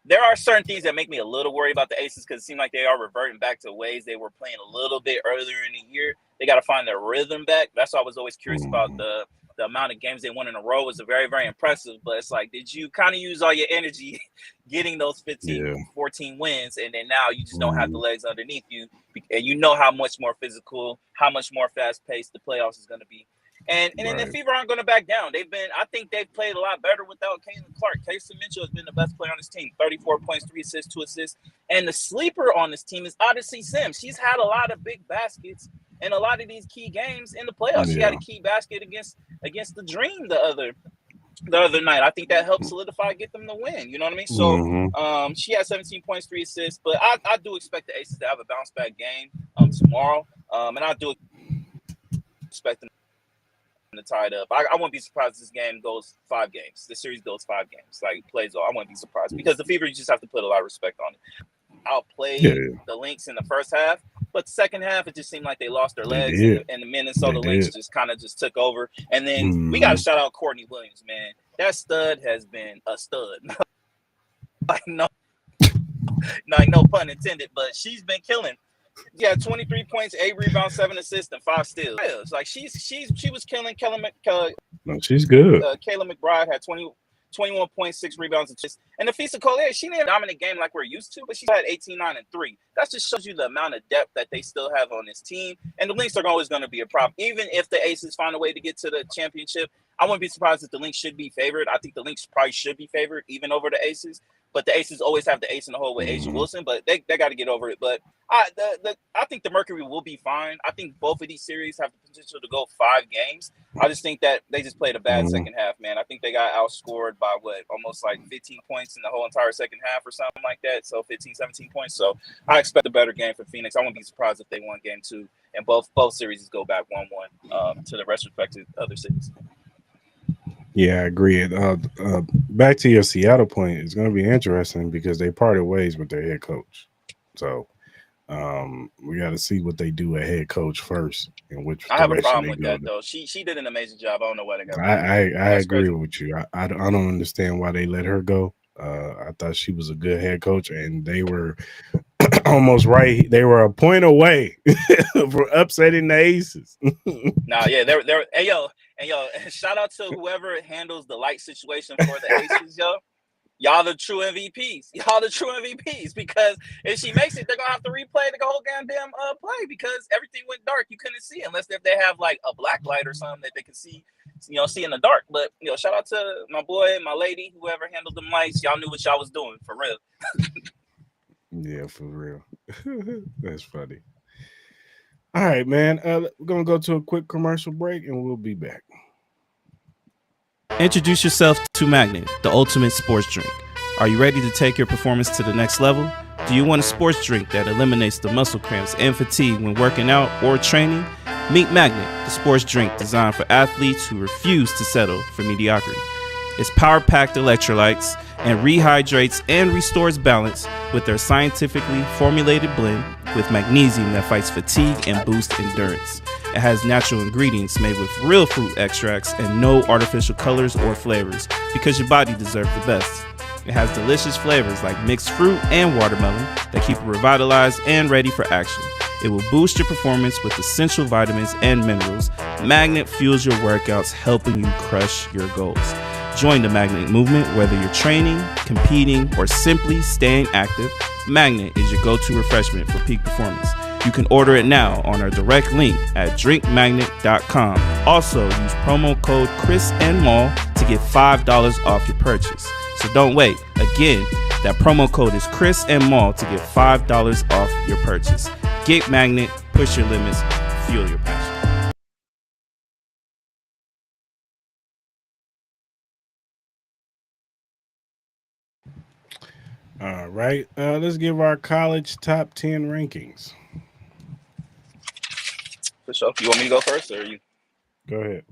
There are certain things that make me a little worried about the Aces because it seems like they are reverting back to ways they were playing a little bit earlier in the year. They got to find their rhythm back. That's why I was always curious about the amount of games they won in a row was very, very impressive. But it's like, did you kind of use all your energy getting those 15, 14 wins, and then now you just don't have the legs underneath you, and you know how much more physical, how much more fast-paced the playoffs is going to be. And then the Fever aren't going to back down. I think they've played a lot better without Caitlin Clark. Casey Mitchell has been the best player on this team, 34 points, 3 assists, 2 assists. And the sleeper on this team is Odyssey Sims. She's had a lot of big baskets in a lot of these key games in the playoffs. She had a key basket against the Dream the other night. I think that helped solidify, get them the win. You know what I mean? So she had 17 points, 3 assists. But I do expect the Aces to have a bounce back game tomorrow. And I do expect them to tie it up. I wouldn't be surprised if this game goes 5 games. The series goes 5 games. Like, plays all. I wouldn't be surprised because the Fever, you just have to put a lot of respect on it. Outplayed the Lynx in the first half, but the second half, it just seemed like they lost their legs, and the Minnesota Lynx just kind of just took over. And then we got to shout out Courtney Williams, man. That stud has been a stud. like no pun intended, but she's been killing. Yeah, 23 points, 8 rebounds, 7 assists, and 5 steals. Like she was killing. No, she's good. Kayla McBride had 21 points, 6 rebounds, and Nafisa Collier, she didn't dominate game like we're used to, but she had 18, 9, and 3. That just shows you the amount of depth that they still have on this team. And the Lynx are always going to be a problem. Even if the Aces find a way to get to the championship, I wouldn't be surprised if the Lynx should be favored. I think the Lynx probably should be favored even over the Aces. But the Aces always have the ace in the hole with A'ja Wilson, but they got to get over it. But I think the Mercury will be fine. I think both of these series have the potential to go 5 games. I just think that they just played a bad second half, man. I think they got outscored by almost like 15 points in the whole entire second half or something like that. So 15, 17 points. So I expect a better game for Phoenix. I wouldn't be surprised if they won game 2 and both series go back 1-1 to the respective other cities. Yeah, I agree. Back to your Seattle point, it's going to be interesting because they parted ways with their head coach. So we got to see what they do at head coach first. And which I have a problem with that, though. She did an amazing job. I don't know why they got. I agree with you. I don't understand why they let her go. I thought she was a good head coach, and they were almost right. They were a point away from upsetting the Aces. They're hey yo, shout out to whoever handles the light situation for the Aces, yo. Y'all the true MVPs. Because if she makes it, they're gonna have to replay the whole goddamn play because everything went dark. You couldn't see unless if they have like a black light or something that they can see in the dark. But shout out to my boy, my lady, whoever handled them lights. Y'all knew what y'all was doing for real. Yeah, for real. That's funny. All right, man. We're gonna go to a quick commercial break and we'll be back. Introduce yourself to Magnet, the ultimate sports drink. Are you ready to take your performance to the next level? Do you want a sports drink that eliminates the muscle cramps and fatigue when working out or training? Meet Magnet, the sports drink designed for athletes who refuse to settle for mediocrity. It's power-packed electrolytes and rehydrates and restores balance with their scientifically formulated blend with magnesium that fights fatigue and boosts endurance. It has natural ingredients made with real fruit extracts and no artificial colors or flavors because your body deserves the best. It has delicious flavors like mixed fruit and watermelon that keep you revitalized and ready for action. It will boost your performance with essential vitamins and minerals Magnet fuels your workouts, helping you crush your goals. Join the Magnet movement, whether you're training, competing, or simply staying active. Magnet is your go-to refreshment for peak performance. You can order it now on our direct link at drinkmagnet.com. Also, use promo code Cris Style Mal to get $5 off your purchase. So don't wait. Again, that promo code is Cris Style Mal to get $5 off your purchase. Get Magnet, push your limits, fuel your passion. All right. Let's give our college top 10 rankings. For sure. You want me to go first, or you? Go ahead.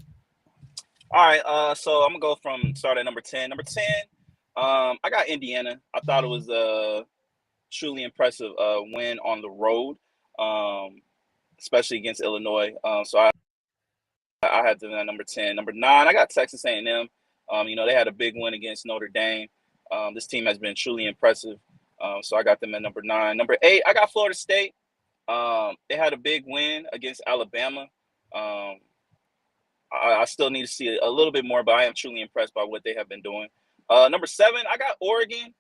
All right. So I'm gonna go from start at number 10. Number 10, I got Indiana. I thought it was a truly impressive win on the road, especially against Illinois. So I had them at number 10. Number 9, I got Texas A&M. They had a big win against Notre Dame. This team has been truly impressive. So I got them at number 9. Number 8, I got Florida State. They had a big win against Alabama. I still need to see a little bit more, but I am truly impressed by what they have been doing. Number 7, I got Oregon.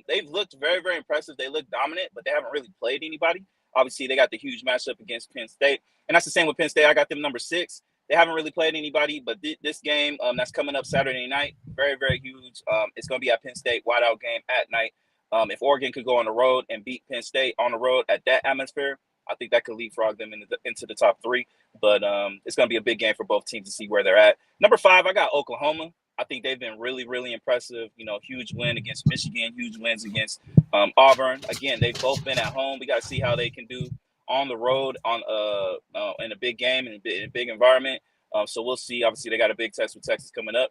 They've looked very, very impressive. They look dominant, but they haven't really played anybody. Obviously, they got the huge matchup against Penn State. And that's the same with Penn State. I got them number 6. They haven't really played anybody, but this game that's coming up Saturday night, very, very huge. It's going to be at Penn State, whiteout game at night. If Oregon could go on the road and beat Penn State on the road at that atmosphere, I think that could leapfrog them into the top 3. But it's going to be a big game for both teams to see where they're at. Number 5, I got Oklahoma. I think they've been really, really impressive. Huge win against Michigan, huge wins against Auburn. Again, they've both been at home. We got to see how they can do on the road in a big game and in a big environment. So we'll see. Obviously, they got a big test with Texas coming up.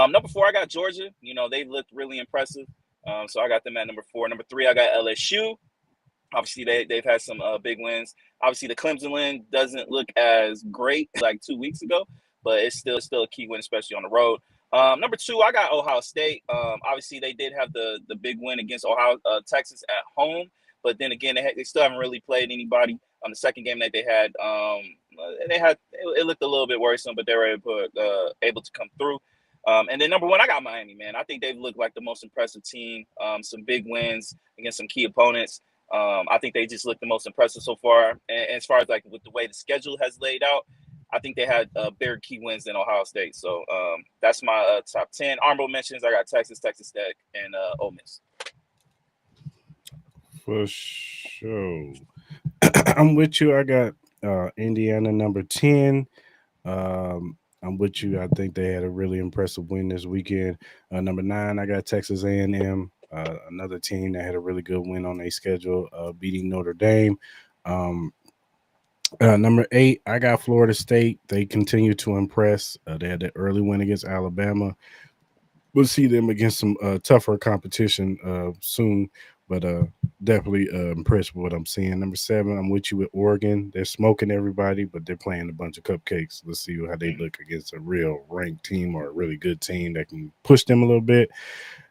Number 4, I got Georgia. They've looked really impressive. So I got them at number 4. Number 3, I got LSU. Obviously, they've had some big wins. Obviously, the Clemson win doesn't look as great like 2 weeks ago, but it's still a key win, especially on the road. Number 2, I got Ohio State. Obviously, they did have the big win against Texas at home, but then again, they still haven't really played anybody. On the second game that they had, it looked a little bit worrisome, but they were able to come through. And then number 1, I got Miami, man. I think they've looked like the most impressive team. Some big wins against some key opponents. I think they just look the most impressive so far. And as far as like with the way the schedule has laid out, I think they had bigger key wins than Ohio State. So that's my top 10. Honorable mentions, I got Texas Tech, and Ole Miss. For sure. I'm with you. I got Indiana number 10. I'm with you. I think they had a really impressive win this weekend. Number 9, I got Texas A&M. Another team that had a really good win on their schedule, beating Notre Dame. Number 8, I got Florida State. They continue to impress. They had that early win against Alabama. We'll see them against some tougher competition soon, but definitely impressed with what I'm seeing. Number 7, I'm with you with Oregon. They're smoking everybody, but they're playing a bunch of cupcakes. Let's see how they look against a real ranked team or a really good team that can push them a little bit.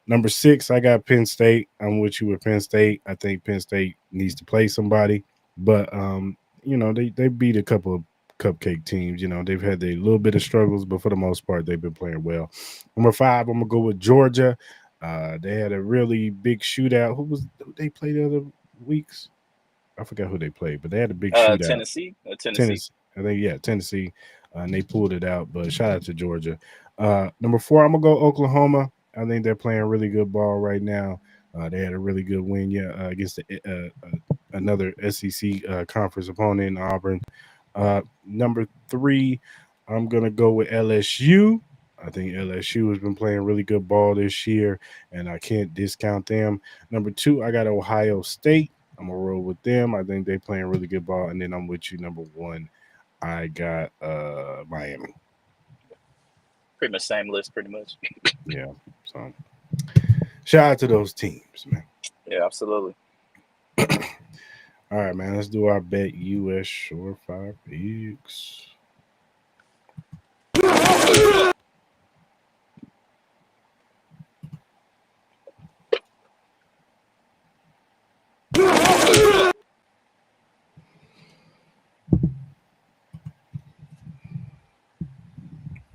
Number 6, I got Penn State. I'm with you with Penn State. I think Penn State needs to play somebody, but they beat a couple of cupcake teams. They've had a little bit of struggles, but for the most part, they've been playing well. Number 5, I'm gonna go with Georgia. They had a really big shootout. Who they played the other weeks? I forgot who they played, but they had a big shootout. Tennessee. I think Tennessee, and they pulled it out. But shout out to Georgia. Number 4, I'm gonna go Oklahoma. I think they're playing really good ball right now. They had a really good win, against another SEC conference opponent in Auburn. Number 3, I'm gonna go with LSU. I think LSU has been playing really good ball this year, and I can't discount them. Number 2, I got Ohio State. I'm gonna roll with them. I think they're playing really good ball, and then I'm with you. Number 1, I got Miami. Pretty much same list, pretty much. Yeah. So shout out to those teams, man. Yeah, absolutely. All right, man. Let's do our BetUS Surefire picks.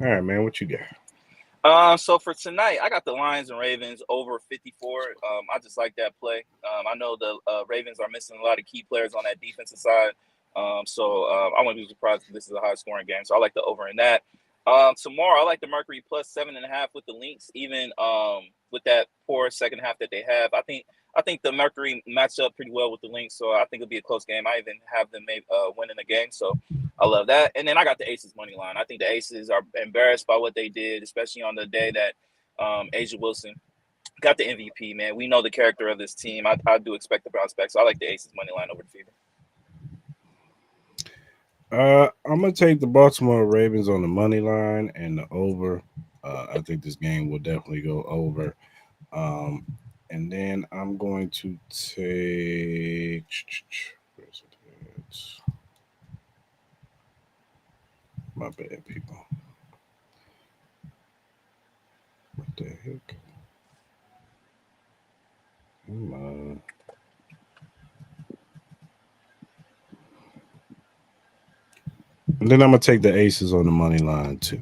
All right, man. What you got? So for tonight, I got the Lions and Ravens over 54. I just like that play. I know the Ravens are missing a lot of key players on that defensive side. So I wouldn't be surprised if this is a high scoring game. So I like the over in that. Tomorrow, I like the Mercury plus 7.5 with the Lynx, even with that poor second half that they have. I think the Mercury matched up pretty well with the Lynx, so I think it'll be a close game. I even have them winning the game, so I love that. And then I got the Aces money line. I think the Aces are embarrassed by what they did, especially on the day that Asia Wilson got the MVP, man. We know the character of this team. I do expect the bounce back, so I like the Aces money line over the Fever. I'm gonna take the Baltimore Ravens on the money line and the over. I think this game will definitely go over. And then I'm going to take. Where's it at? My bad, people. What the heck? Come on. And then I'm gonna take the Aces on the money line too.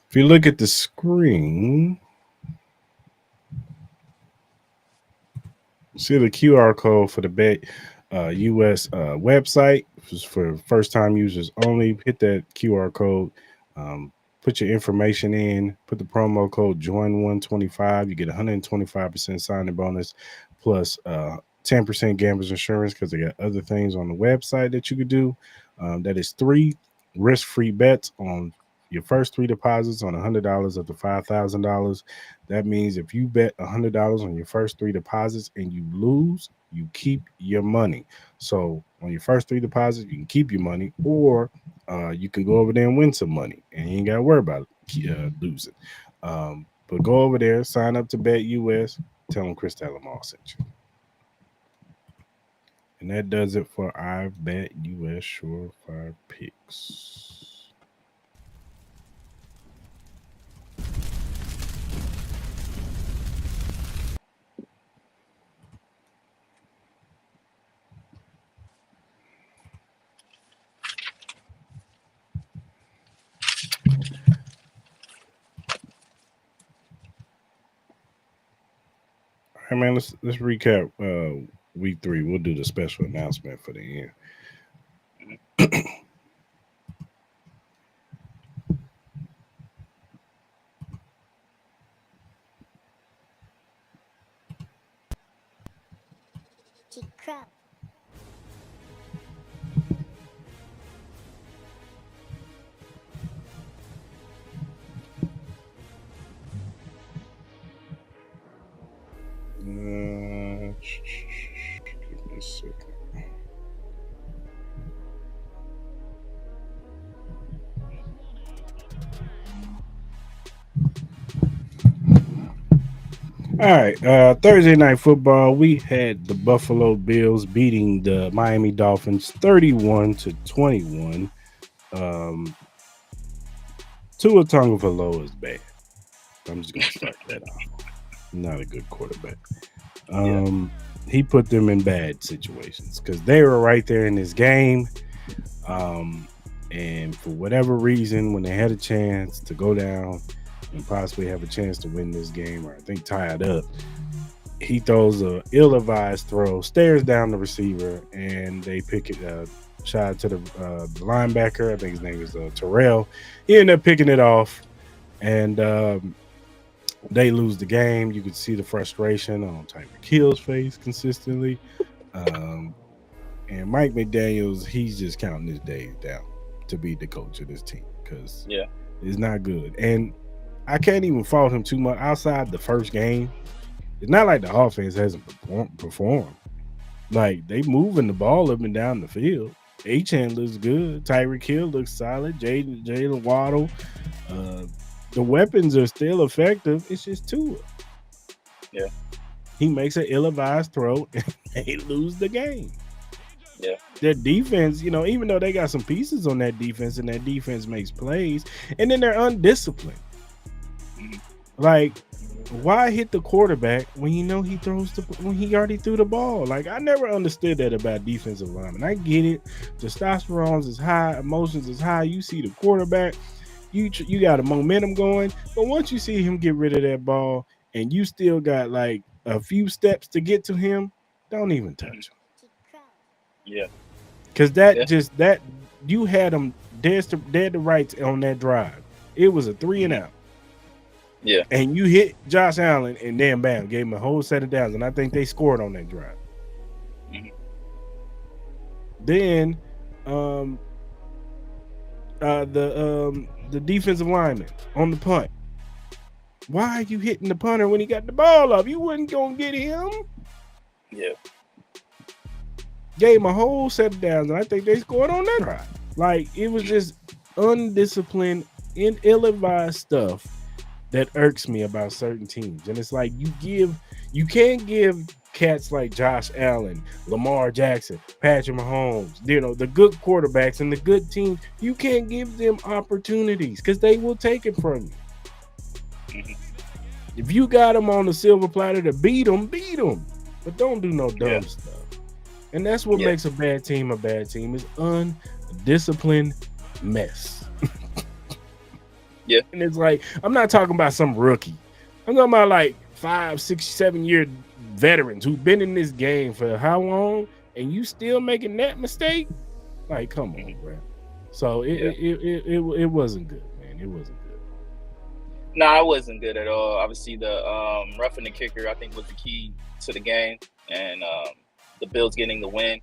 If you look at the screen, see the QR code for the BetUS website. Just for first-time users only. Hit that QR code. Put your information in. Put the promo code JOIN125. You get 125% signing bonus plus 10% gamblers insurance because they got other things on the website that you could do. That is 3 risk-free bets on your first 3 deposits on $100 up to $5,000. That means if you bet $100 on your first 3 deposits and you lose, you keep your money. So on your first 3 deposits, you can keep your money, or you can go over there and win some money, and you ain't got to worry about losing. But go over there, sign up to BetUS, tell them Cris Style Mal sent you. And that does it for our BetUS Surefire picks. All right, man, let's recap week 3. We'll do the special announcement for the end. Give me a second. All right, Thursday night football. We had the Buffalo Bills beating the Miami Dolphins 31-21. Tua Tagovailoa is bad. I'm just gonna start that off. Not a good quarterback. He put them in bad situations because they were right there in this game. And for whatever reason, when they had a chance to go down and possibly have a chance to win this game, or I think tie it up, he throws a ill-advised throw, stares down the receiver, and they pick it shot to the linebacker. I think his name is Terrell. He ended up picking it off, and they lose the game. You could see the frustration on Tyreek Hill's face consistently. And Mike McDaniels, he's just counting his days down to be the coach of this team because it's not good. And I can't even fault him too much outside the first game. It's not like the offense hasn't performed. Like, they moving the ball up and down the field. Achane looks good. Tyreek Hill looks solid. Jalen Waddle. The weapons are still effective. It's just Tua. Yeah. He makes an ill-advised throw and they lose the game. Yeah. Their defense, even though they got some pieces on that defense and that defense makes plays, and then they're undisciplined. Like, why hit the quarterback when you know when he already threw the ball? Like, I never understood that about defensive linemen. I get it, testosterone is high, emotions is high. You see the quarterback, you got a momentum going, but once you see him get rid of that ball and you still got like a few steps to get to him, don't even touch him. Yeah, Because that you had him dead to rights on that drive. It was a 3 and out. Yeah. And you hit Josh Allen and then bam, gave him a whole set of downs. And I think they scored on that drive. Mm-hmm. Then the defensive lineman on the punt. Why are you hitting the punter when he got the ball up? You wasn't gonna get him. Yeah. Gave him a whole set of downs, and I think they scored on that drive. Like, it was just undisciplined, ill-advised stuff that irks me about certain teams. And it's like you can't give cats like Josh Allen, Lamar Jackson, Patrick Mahomes, the good quarterbacks and the good teams, you can't give them opportunities because they will take it from you. Mm-hmm. If you got them on the silver platter to beat them. But don't do no dumb stuff. And that's what makes a bad team is undisciplined mess. Yeah. And it's like, I'm not talking about some rookie. I'm talking about like 5, 6, 7 year veterans who've been in this game for how long, and you still making that mistake? Like, come on, bro. So it wasn't good, man. It wasn't good. No, it wasn't good at all. Obviously, the roughing the kicker, I think, was the key to the game, and the Bills getting the win.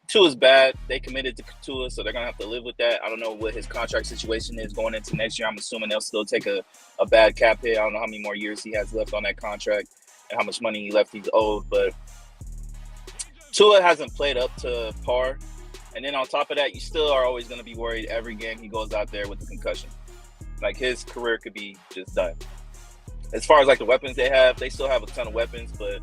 Tua's bad. They committed to Tua, so they're going to have to live with that. I don't know what his contract situation is going into next year. I'm assuming they'll still take a bad cap hit. I don't know how many more years he has left on that contract and how much money he's owed. But Tua hasn't played up to par. And then on top of that, you still are always going to be worried every game he goes out there with the concussion. Like, his career could be just done. As far as, like, the weapons they still have a ton of weapons, but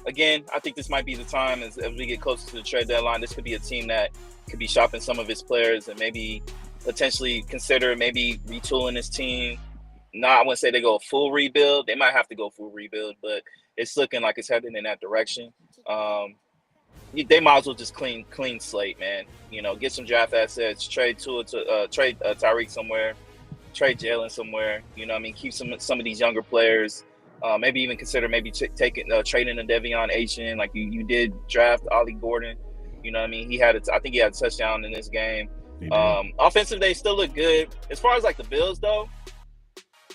again, I think this might be the time as we get closer to the trade deadline. This could be a team that could be shopping some of its players and maybe potentially consider maybe retooling this team. I wouldn't say they go full rebuild. They might have to go full rebuild, but it's looking like it's heading in that direction. They might as well just clean slate, man. Get some draft assets, trade Tyreek somewhere, trade Jalen somewhere. Keep some of these younger players. Maybe even consider trading a Devion Achane, like you did draft Ollie Gordon. I think he had a touchdown in this game. Offensive, they still look good. As far as like the Bills though,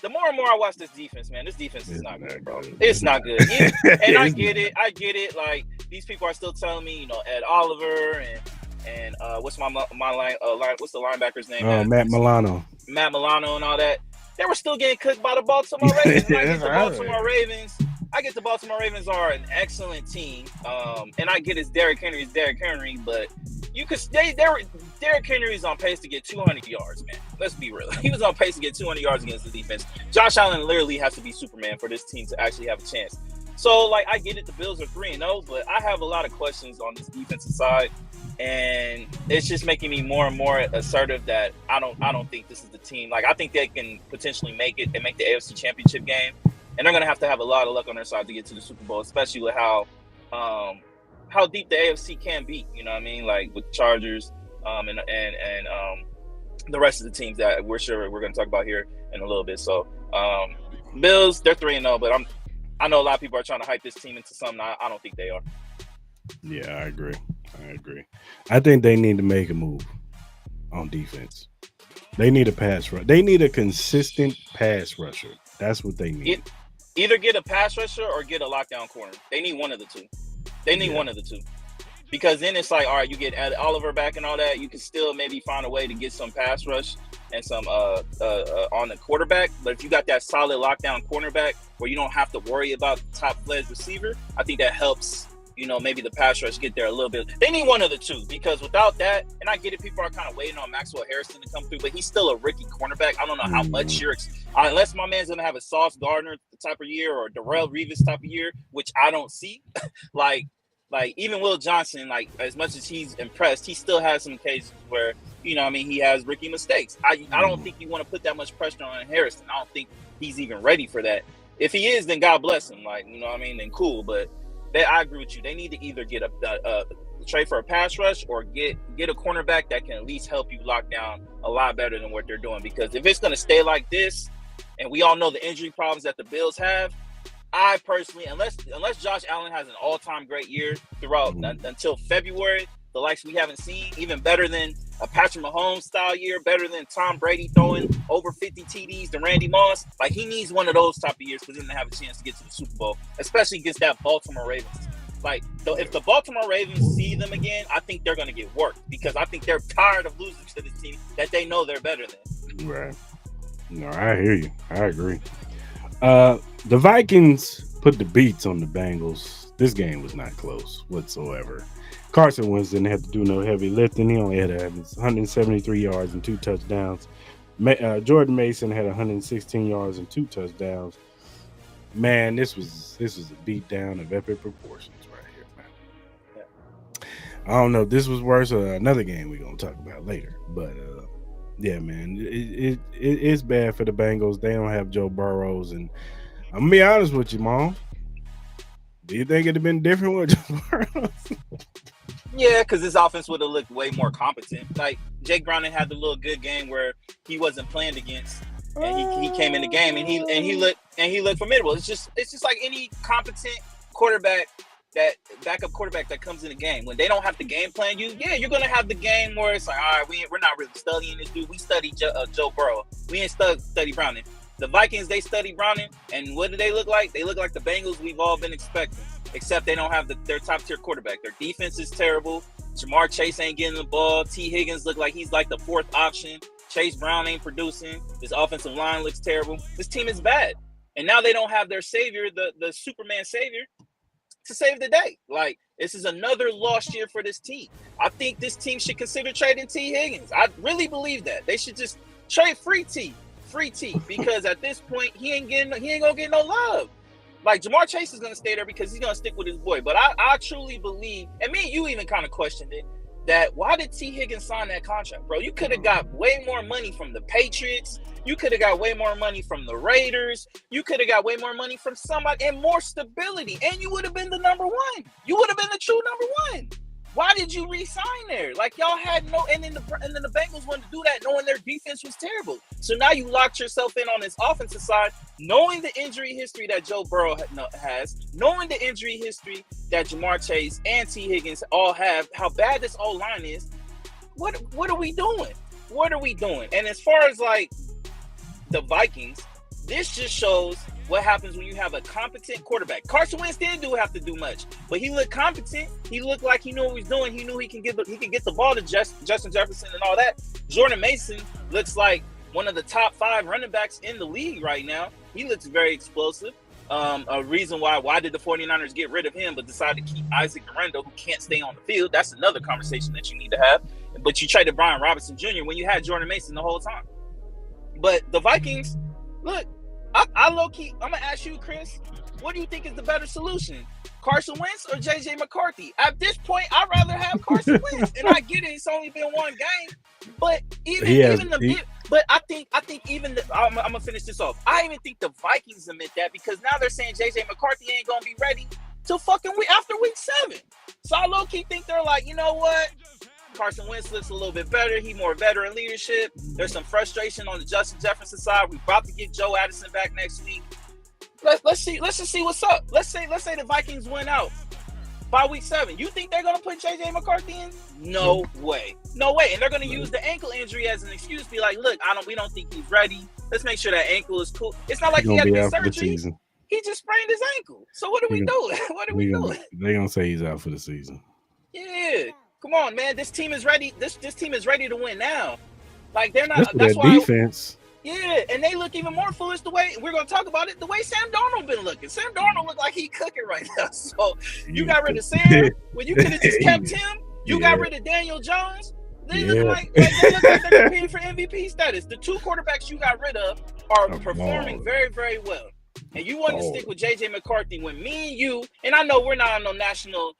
the more and more I watch this defense, man, this defense is not good, bro. It's not good. And I get it. Like, these people are still telling me, Ed Oliver and what's my line? What's the linebacker's name? Matt Milano and all that. They were still getting cooked by the Baltimore Ravens. I get the Baltimore Ravens are an excellent team. And I get Derrick Henry, but Derrick Henry is on pace to get 200 yards, man. Let's be real. He was on pace to get 200 yards against the defense. Josh Allen literally has to be Superman for this team to actually have a chance. So, like, I get it. The Bills are 3-0, but I have a lot of questions on this defensive side. And it's just making me more and more assertive that I don't think this is the team. Like, I think they can potentially make it and make the AFC Championship game, and they're gonna have to have a lot of luck on their side to get to the Super Bowl, especially with how deep the AFC can be. You know what I mean? Like with Chargers, and the rest of the teams that we're going to talk about here in a little bit. So, Bills, they're 3-0, but I know a lot of people are trying to hype this team into something. I don't think they are. Yeah, I agree. I think they need to make a move on defense. They need a pass rush. They need a consistent pass rusher. That's what they need. Either get a pass rusher or get a lockdown corner. They need one of the two. Because then it's like, all right, you get Oliver back and all that. You can still maybe find a way to get some pass rush and some on the quarterback. But if you got that solid lockdown cornerback where you don't have to worry about the top-fledged receiver, I think that helps. Maybe the pass rush get there a little bit. They need one of the two, because without that, and I get it, people are kind of waiting on Maxwell Harrison to come through, but he's still a rookie cornerback. I don't know how much unless my man's going to have a Sauce Gardner type of year or Darrelle Revis type of year, which I don't see. like even Will Johnson, like, as much as he's impressed, he still has some occasions where, he has rookie mistakes. I don't think you want to put that much pressure on Harrison. I don't think he's even ready for that. If he is, then God bless him. Like, you know what I mean? Then cool. But I agree with you. They need to either get a trade for a pass rush or get a cornerback that can at least help you lock down a lot better than what they're doing. Because if it's going to stay like this, and we all know the injury problems that the Bills have, I personally, unless Josh Allen has an all-time great year throughout until February, the likes we haven't seen, even better than a Patrick Mahomes style year, better than Tom Brady throwing over 50 TDs to Randy Moss. Like, he needs one of those type of years for them to have a chance to get to the Super Bowl, especially against that Baltimore Ravens. Like, if the Baltimore Ravens see them again, I think they're going to get worked because I think they're tired of losing to this team that they know they're better than. Right. No, I hear you. I agree. The Vikings put the beats on the Bengals. This game was not close whatsoever. Carson Wentz didn't have to do no heavy lifting. He only had 173 yards and 2 touchdowns. Jordan Mason had 116 yards and 2 touchdowns. Man, this was a beatdown of epic proportions right here, man. Yeah. I don't know if this was worse or another game we're gonna talk about later, but yeah, man, it's bad for the Bengals. They don't have Joe Burrows, and I'm gonna be honest with you, Mom. Do you think it'd have been different with Joe Burrows? Yeah, because his offense would have looked way more competent. Like, Jake Browning had the little good game where he wasn't playing against, and he came in the game and he looked formidable. It's just like any competent quarterback, that backup quarterback that comes in the game. When they don't have the game plan, you're gonna have the game where it's like, all right, we're not really studying this dude. We study Joe Burrow. We ain't study Browning. The Vikings, they study Browning, and what do they look like? They look like the Bengals we've all been expecting, except they don't have their top-tier quarterback. Their defense is terrible. Jamar Chase ain't getting the ball. T. Higgins look like he's like the 4th option. Chase Brown ain't producing. This offensive line looks terrible. This team is bad. And now they don't have their savior, the Superman savior, to save the day. Like, this is another lost year for this team. I think this team should consider trading T. Higgins. I really believe that. They should just trade free T, because at this point he ain't gonna get no love. Like, Jamar Chase is gonna stay there because he's gonna stick with his boy. But I truly believe, and me and you even kind of questioned it, that why did T. Higgins sign that contract, bro? You could have got way more money from the Patriots. You could have got way more money from the Raiders. You could have got way more money from somebody and more stability. And you would have been the number one. You would have been the true number one. Why did you re-sign there? Like, y'all had no, and then the Bengals wanted to do that knowing their defense was terrible. So now you locked yourself in on this offensive side, knowing the injury history that Joe Burrow has, knowing the injury history that Jamar Chase and T. Higgins all have, how bad this O-line is. What are we doing? What are we doing? And as far as, like, the Vikings, this just shows what happens when you have a competent quarterback. Carson Wentz didn't have to do much, but he looked competent. He looked like he knew what he was doing. He knew he can get the ball to Justin Jefferson and all that. Jordan Mason looks like one of the top 5 running backs in the league right now. He looks very explosive. A reason why did the 49ers get rid of him but decide to keep Isaac Orlando, who can't stay on the field? That's another conversation that you need to have. But you traded Brian Robinson Jr. when you had Jordan Mason the whole time. But the Vikings, look, I low-key, I'm going to ask you, Chris, what do you think is the better solution? Carson Wentz or J.J. McCarthy? At this point, I'd rather have Carson Wentz. And I get it, it's only been one game. But I think I'm going to finish this off. I even think the Vikings admit that, because now they're saying J.J. McCarthy ain't going to be ready till after week 7. So I low-key think they're like, you know what? Carson Wentz looks a little bit better. He's more veteran leadership. There's some frustration on the Justin Jefferson side. We're about to get Joe Addison back next week. Let's just see what's up. Let's say the Vikings win out by week 7. You think they're gonna put JJ McCarthy in? No way. And they're gonna use the ankle injury as an excuse. Be like, look, we don't think he's ready. Let's make sure that ankle is cool. It's not like he had to get surgery. He just sprained his ankle. So what are we doing? They're gonna say he's out for the season. Yeah. Come on, man. This team is ready. This team is ready to win now. Like, they're not. That's why defense. Yeah, and they look even more foolish the way we're gonna talk about it. The way Sam Darnold been looking. Sam Darnold look like he cooking right now. So you got rid of Sam when you could have just kept him. You got rid of Daniel Jones. They look like they're competing for MVP status. The 2 quarterbacks you got rid of are performing very, very well. And you want to stick with JJ McCarthy when me and you, and I know we're not on no national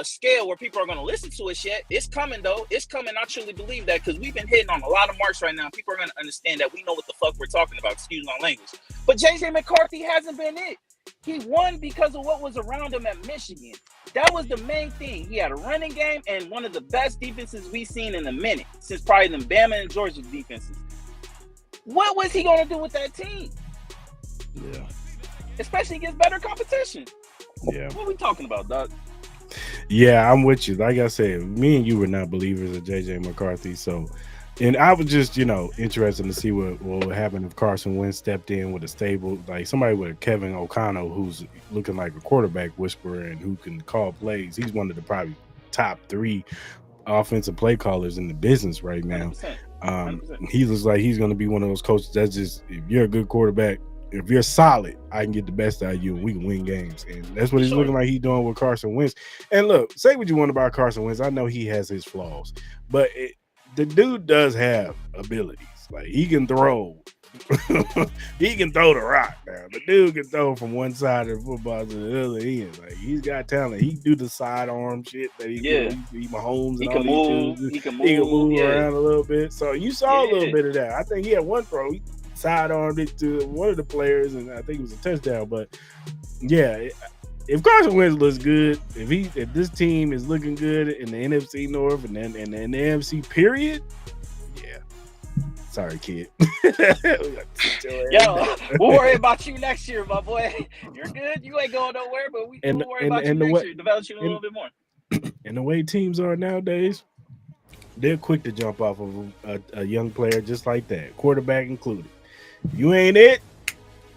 scale where people are going to listen to us yet. It's coming, though. It's coming. I truly believe that because we've been hitting on a lot of marks right now. People are going to understand that we know what the fuck we're talking about. Excuse my language. But J.J. McCarthy hasn't been it. He won because of what was around him at Michigan. That was the main thing. He had a running game and one of the best defenses we've seen in a minute since probably the Bama and Georgia defenses. What was he going to do with that team? Yeah. Especially against better competition. Yeah. What are we talking about, Doug? Yeah, I'm with you. Like I said, me and you were not believers of JJ McCarthy. So, and I was just, interested to see what would happen if Carson Wentz stepped in with a stable, like somebody with Kevin O'Connell, who's looking like a quarterback whisperer and who can call plays. He's one of the probably top 3 offensive play callers in the business right now. 100%. He looks like he's going to be one of those coaches that's just, if you're a good quarterback, if you're solid, I can get the best out of you and we can win games. And that's what he's looking like he's doing with Carson Wentz. And look, say what you want about Carson Wentz. I know he has his flaws, but the dude does have abilities. Like, he can throw. He can throw the rock now. The dude can throw from one side of the football to the other end. Like, he's got talent. He can do the sidearm shit that he Mahomes he and can all move. these dudes. He can move around a little bit. So you saw a little bit of that. I think he had one throw. He sidearmed it to one of the players, and I think it was a touchdown. But yeah, if Carson Wentz looks good, if this team is looking good in the NFC North and then in the NFC period, yeah. Sorry, kid. Yo, we'll worry about you next year, my boy. You're good. You ain't going nowhere, but we'll worry about you next year. Develop you a little bit more. And the way teams are nowadays, they're quick to jump off of a young player just like that, quarterback included. If you ain't it,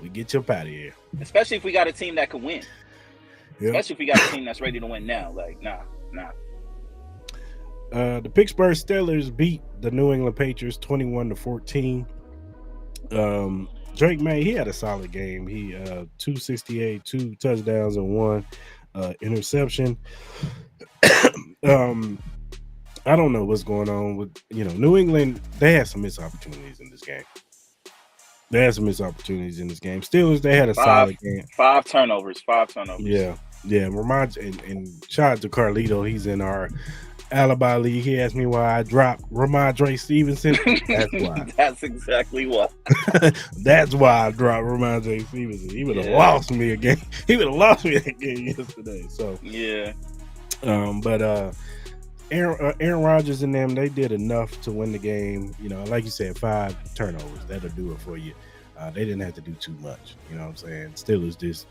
we get you up out of here. Especially if we got a team that can win. Yep. Especially if we got a team that's ready to win now. Like, nah. The Pittsburgh Steelers beat the New England Patriots 21-14. Drake May, he had a solid game. He 268, 2 touchdowns and 1 interception. I don't know what's going on with New England. They had some missed opportunities in this game. Steelers, they had a solid game. 5 turnovers. Yeah. Ramon and shout out to Carlito. He's in our Alibi League. He asked me why I dropped Ramondre Stevenson. That's why. That's exactly why. That's why I dropped Ramondre Stevenson. He would have lost me a game. He would have lost me that game yesterday. So yeah. But Aaron Rodgers and them, they did enough to win the game. Like you said, 5 turnovers. That'll do it for you. They didn't have to do too much. You know what I'm saying? Steelers just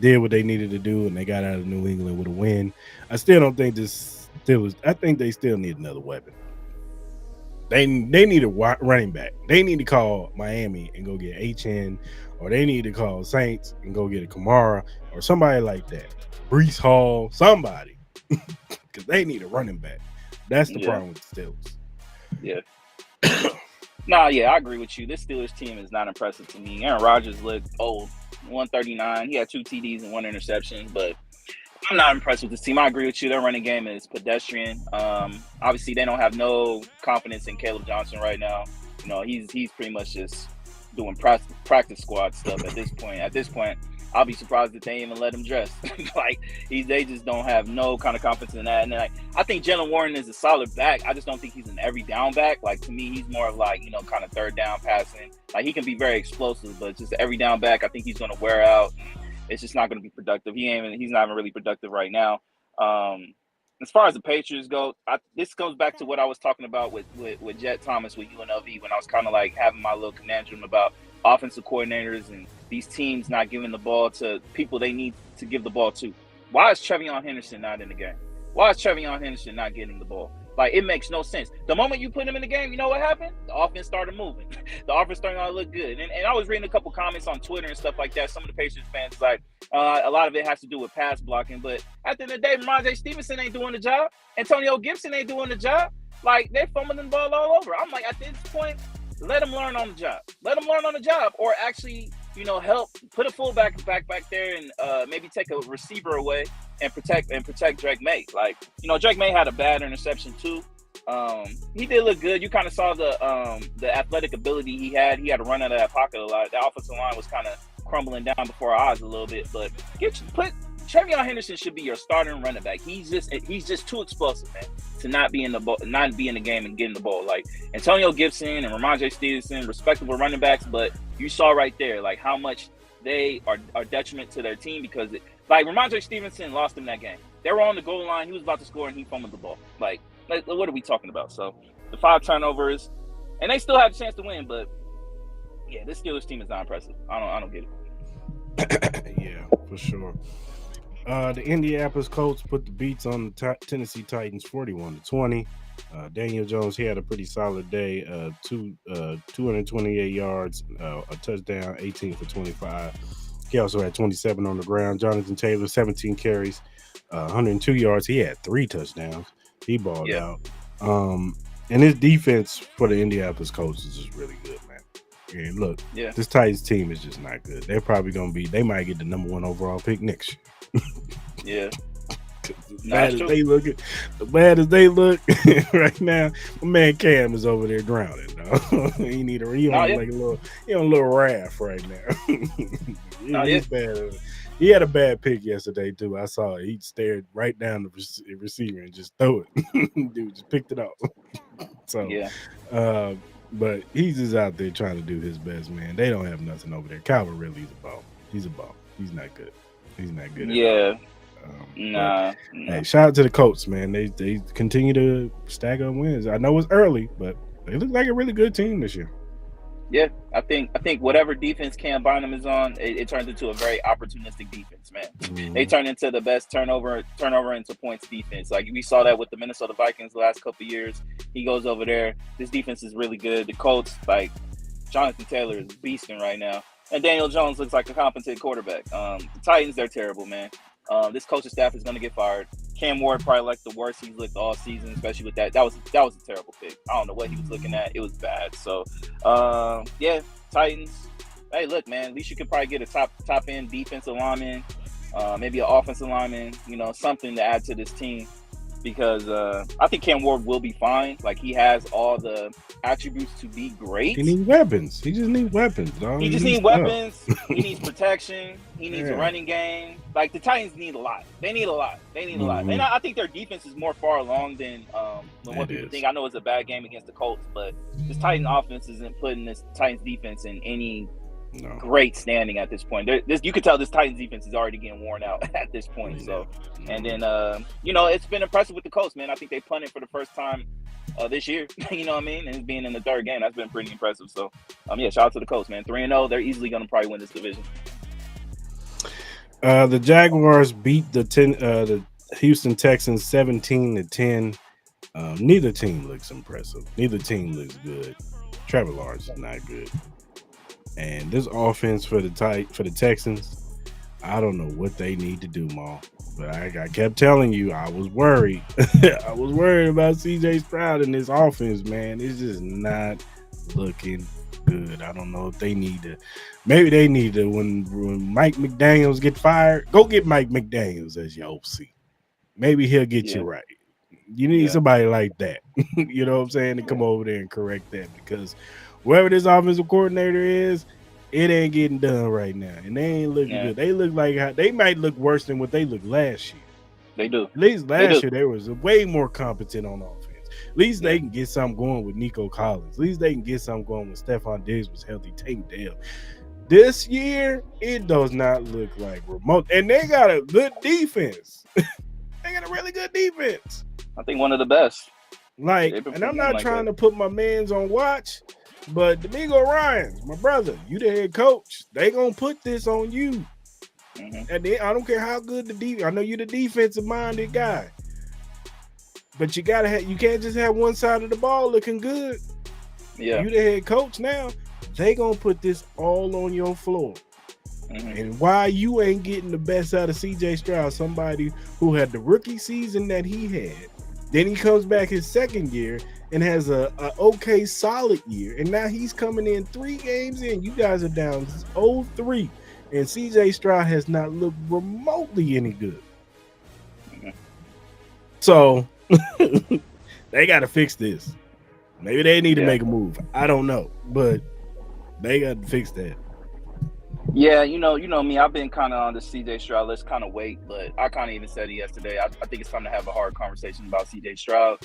did what they needed to do, and they got out of New England with a win. I still don't think this Steelers. I think they still need another weapon. They need a running back. They need to call Miami and go get HN, or they need to call Saints and go get a Kamara or somebody like that. Breece Hall, somebody. Because they need a running back. That's the problem with the Steelers. Yeah. I agree with you. This Steelers team is not impressive to me. Aaron Rodgers looked old, 139. He had 2 TDs and 1 interception, but I'm not impressed with this team. I agree with you. Their running game is pedestrian. Obviously, they don't have no confidence in Caleb Johnson right now. He's pretty much just doing practice squad stuff at this point. At this point, I'll be surprised if they even let him dress. They just don't have no kind of confidence in that. And then, I think Jalen Warren is a solid back. I just don't think he's an every down back. To me, he's more of kind of third down passing. He can be very explosive, but just every down back, I think he's going to wear out. It's just not going to be productive. He's not even really productive right now. As far as the Patriots go, this goes back to what I was talking about with Jet Thomas with UNLV when I was kind of having my little conundrum about offensive coordinators and these teams not giving the ball to people they need to give the ball to. Why is Trevion Henderson not in the game? Why is Trevion Henderson not getting the ball? It makes no sense. The moment you put him in the game, you know what happened? The offense started moving. The offense started to look good. And I was reading a couple comments on Twitter and stuff like that. Some of the Patriots fans a lot of it has to do with pass blocking. But at the end of the day, Ramondre Stevenson ain't doing the job. Antonio Gibson ain't doing the job. They're fumbling the ball all over. I'm at this point, let them learn on the job. Let them learn on the job, or actually, help put a fullback back there and maybe take a receiver away and protect Drake May. Drake May had a bad interception too. He did look good. You kind of saw the athletic ability he had. He had to run out of that pocket a lot. The offensive line was kind of crumbling down before our eyes a little bit. But Trevion Henderson should be your starting running back. He's just too explosive, man, to not be in the game and getting the ball. Like Antonio Gibson and Ramondre Stevenson, respectable running backs, but you saw right there like how much they are detriment to their team because like Ramondre Stevenson lost them that game. They were on the goal line, he was about to score and he fumbled the ball. Like what are we talking about? So the 5 turnovers, and they still have a chance to win, but yeah, this Steelers team is not impressive. I don't get it. Yeah, for sure. The Indianapolis Colts put the beats on the Tennessee Titans 41-20. Daniel Jones, he had a pretty solid day. 228 yards, a touchdown, 18 for 25. He also had 27 on the ground. Jonathan Taylor, 17 carries, 102 yards. He had 3 touchdowns. He balled out. And his defense for the Indianapolis Colts is just really good, man. And look, this Titans team is just not good. They're probably going to be, they might get the number 1 overall pick next year. Yeah. The bad as they look right now, my man Cam is over there drowning. He on a little raft right now. He's bad. He had a bad pick yesterday too. I saw it. He stared right down the receiver and just threw it. Dude just picked it up. But he's just out there trying to do his best, man. They don't have nothing over there. Calvin really is a ball. He's a ball. He's not good. He's not good. Hey, shout out to the Colts, man. They continue to stack up wins. I know it's early, but they look like a really good team this year. Yeah, I think whatever defense Cam Bynum is on, it turns into a very opportunistic defense, man. Mm-hmm. They turn into the best turnover into points defense. Like we saw that with the Minnesota Vikings the last couple of years. He goes over there. This defense is really good. The Colts, like Jonathan Taylor is beasting right now. And Daniel Jones looks like a competent quarterback. The Titans, they're terrible, man. This coaching staff is going to get fired. Cam Ward probably like the worst he's looked all season, especially with that. That was a terrible pick. I don't know what he was looking at. It was bad. So, Titans. Hey, look, man. At least you could probably get a top end defensive lineman, maybe an offensive lineman. Something to add to this team. Because I think Cam Ward will be fine. Like, he has all the attributes to be great. He needs weapons. He just needs weapons, dog. He just needs weapons. He needs protection. He needs a running game. Like, the Titans need a lot. They need a lot. And I think their defense is more far along than what people think. I know it's a bad game against the Colts, but this Titan offense isn't putting this Titans defense in any great standing at this point. You could tell this Titans defense is already getting worn out at this point. So, and then it's been impressive with the Colts, man. I think they punted for the first time this year. You know what I mean? And being in the third game, that's been pretty impressive. So, shout out to the Colts, man. 3-0, they're easily going to probably win this division. The Jaguars beat the Houston Texans 17-10. Neither team looks impressive. Neither team looks good. Trevor Lawrence is not good. And this offense for the Texans, I don't know what they need to do, Mal. But I kept telling you, I was worried. I was worried about CJ Stroud in this offense, man. It's just not looking good. I don't know if they need to. Maybe they need to, when Mike McDaniels get fired, go get Mike McDaniels as your OC. Maybe he'll get you right. You need somebody like that. You know what I'm saying? To come over there and correct that, because whoever this offensive coordinator is, it ain't getting done right now. And they ain't looking good. They look like they might look worse than what they looked last year. They do. At least last year they was way more competent on offense. At least they can get something going with Nico Collins. At least they can get something going with Stephon Diggs was healthy. Tank Dale. This year, it does not look like remote. And they got a good defense. They got a really good defense. I think one of the best. And I'm not trying to put my mans on watch, but D'Amico Ryans, my brother, you the head coach. They gonna put this on you. Mm-hmm. And then, I don't care how good the defense. I know you're the defensive minded guy, but you can't just have one side of the ball looking good. Yeah, you the head coach now. They gonna put this all on your floor. Mm-hmm. And why you ain't getting the best out of CJ Stroud, somebody who had the rookie season that he had, then he comes back his second year and has a okay solid year, and now he's coming in 3 games in. You guys are down 0-3, and CJ Stroud has not looked remotely any good. Mm-hmm. So they got to fix this. Maybe they need to make a move. I don't know, but they got to fix that. Yeah, you know me. I've been kind of on the CJ Stroud. Let's kind of wait, but I kind of even said it yesterday. I think it's time to have a hard conversation about CJ Stroud.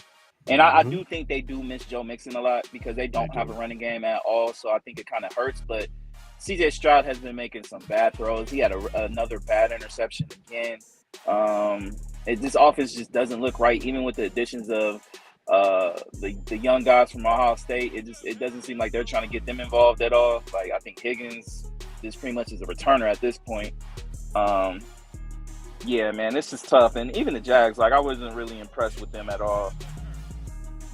And I Mm-hmm. do think they do miss Joe Mixon a lot because they They don't have a do. running game at all. So I think it kind of hurts. But CJ Stroud has been making some bad throws. He had another bad interception again. This offense just doesn't look right, even with the additions of the young guys from Ohio State. It doesn't seem like they're trying to get them involved at all. Like I think Higgins is pretty much as a returner at this point. Um, yeah, man, this is tough. And even the Jags, like I wasn't really impressed with them at all.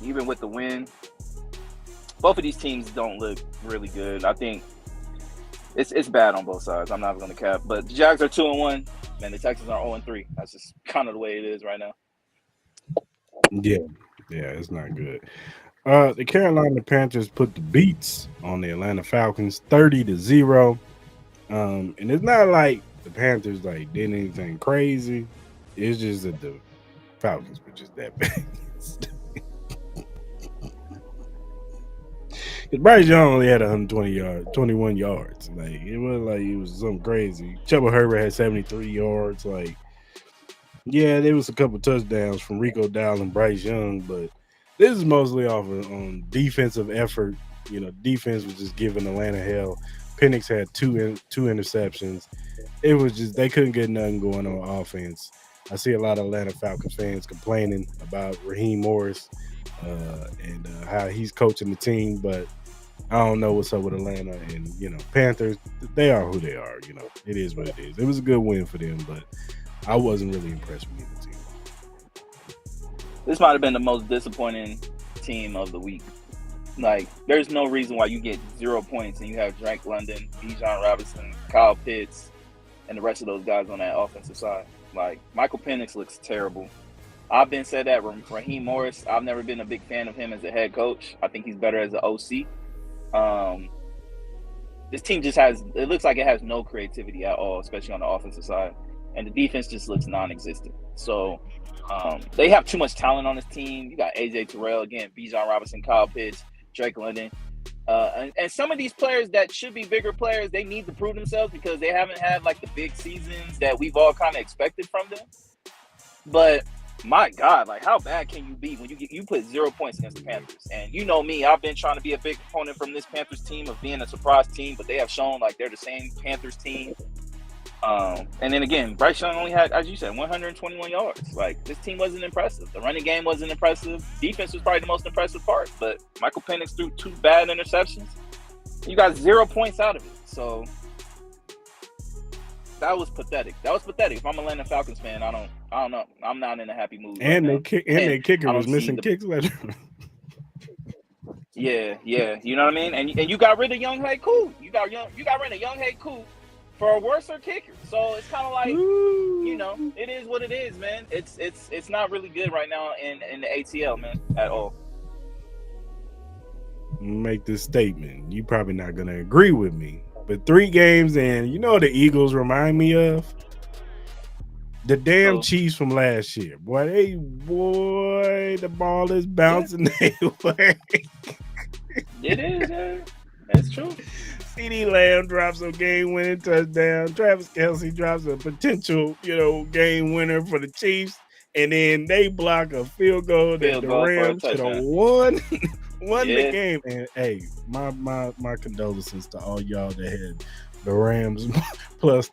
Even with the win, both of these teams don't look really good. I think it's bad on both sides. I'm not going to cap, but the Jags are 2-1. Man, the Texans are 0-3. That's just kind of the way it is right now. Yeah, it's not good. The Carolina Panthers put the beats on the Atlanta Falcons 30-0. And it's not like the Panthers like did anything crazy. It's just that the Falcons were just that bad. Bryce Young only had 21 yards. Like it wasn't like it was something crazy. Chuba Herbert had 73 yards. Like, yeah, there was a couple touchdowns from Rico Dowdle and Bryce Young, but this is mostly off on defensive effort. Defense was just giving Atlanta hell. Penix had two interceptions. It was just they couldn't get nothing going on offense. I see a lot of Atlanta Falcons fans complaining about Raheem Morris and how he's coaching the team, but I don't know what's up with Atlanta and Panthers. They are who they are. It is what it is. It was a good win for them, but I wasn't really impressed with either team. This might have been the most disappointing team of the week. Like, there's no reason why you get 0 points and you have Drake London, Bijan Robinson, Kyle Pitts, and the rest of those guys on that offensive side. Like, Michael Penix looks terrible. I've been said that Raheem Morris, I've never been a big fan of him as a head coach. I think he's better as an OC. This team just it looks like it has no creativity at all, especially on the offensive side. And the defense just looks non-existent. So they have too much talent on this team. You got AJ Terrell, again, Bijan Robinson, Kyle Pitts, Drake London. And some of these players that should be bigger players, they need to prove themselves because they haven't had like the big seasons that we've all kind of expected from them. But my God, like how bad can you be when you put 0 points against the Panthers? And you know me, I've been trying to be a big opponent from this Panthers team of being a surprise team, but they have shown like they're the same Panthers team. And then again, Bryce Young only had, as you said, 121 yards. Like this team wasn't impressive. The running game wasn't impressive. Defense was probably the most impressive part. But Michael Penix threw 2 bad interceptions. You got 0 points out of it. So that was pathetic. If I'm a Atlanta Falcons fan, I don't know. I'm not in a happy mood. And right their kicker was missing kicks. Yeah. You know what I mean? And you got rid of Young Hae-Koo. You got rid of Young Hae-Koo for a worse kicker. So it's kind of like, it is what it is, man. It's not really good right now in the ATL, man, at all. Make this statement. You probably not gonna agree with me, but 3 games in, the Eagles remind me of the damn Chiefs from last year. Boy, the ball is bouncing their way. It is, man. That's true. CeeDee Lamb drops a game-winning touchdown. Travis Kelce drops a potential, game winner for the Chiefs, and then they block a field goal that the Rams should have won the game. And hey, my condolences to all y'all that had the Rams plus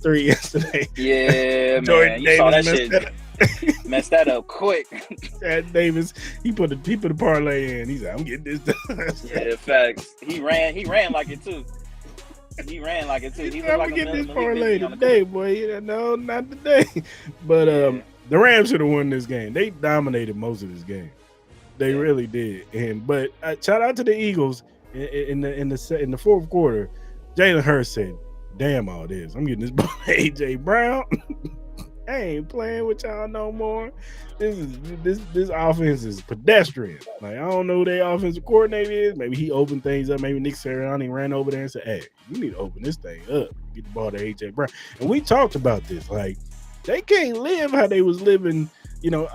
three yesterday. Yeah, Jordan man. You Davis saw that shit. Messed that up quick. Chad Davis, he put a parlay in. He said, "I'm getting this done." Yeah, facts. He ran like it too. He ran like it too. He said, "I'm getting this parlay today, boy." No, not today. But the Rams should have won this game. They dominated most of this game. They really did. But shout out to the Eagles in the fourth quarter. Jalen Hurts said, "Damn all this. I'm getting this ball AJ Brown. I ain't playing with y'all no more. This offense is pedestrian. Like I don't know who their offensive coordinator is. Maybe he opened things up. Maybe Nick Sirianni ran over there and said, "Hey, you need to open this thing up. Get the ball to AJ Brown." And we talked about this. Like they can't live how they was living.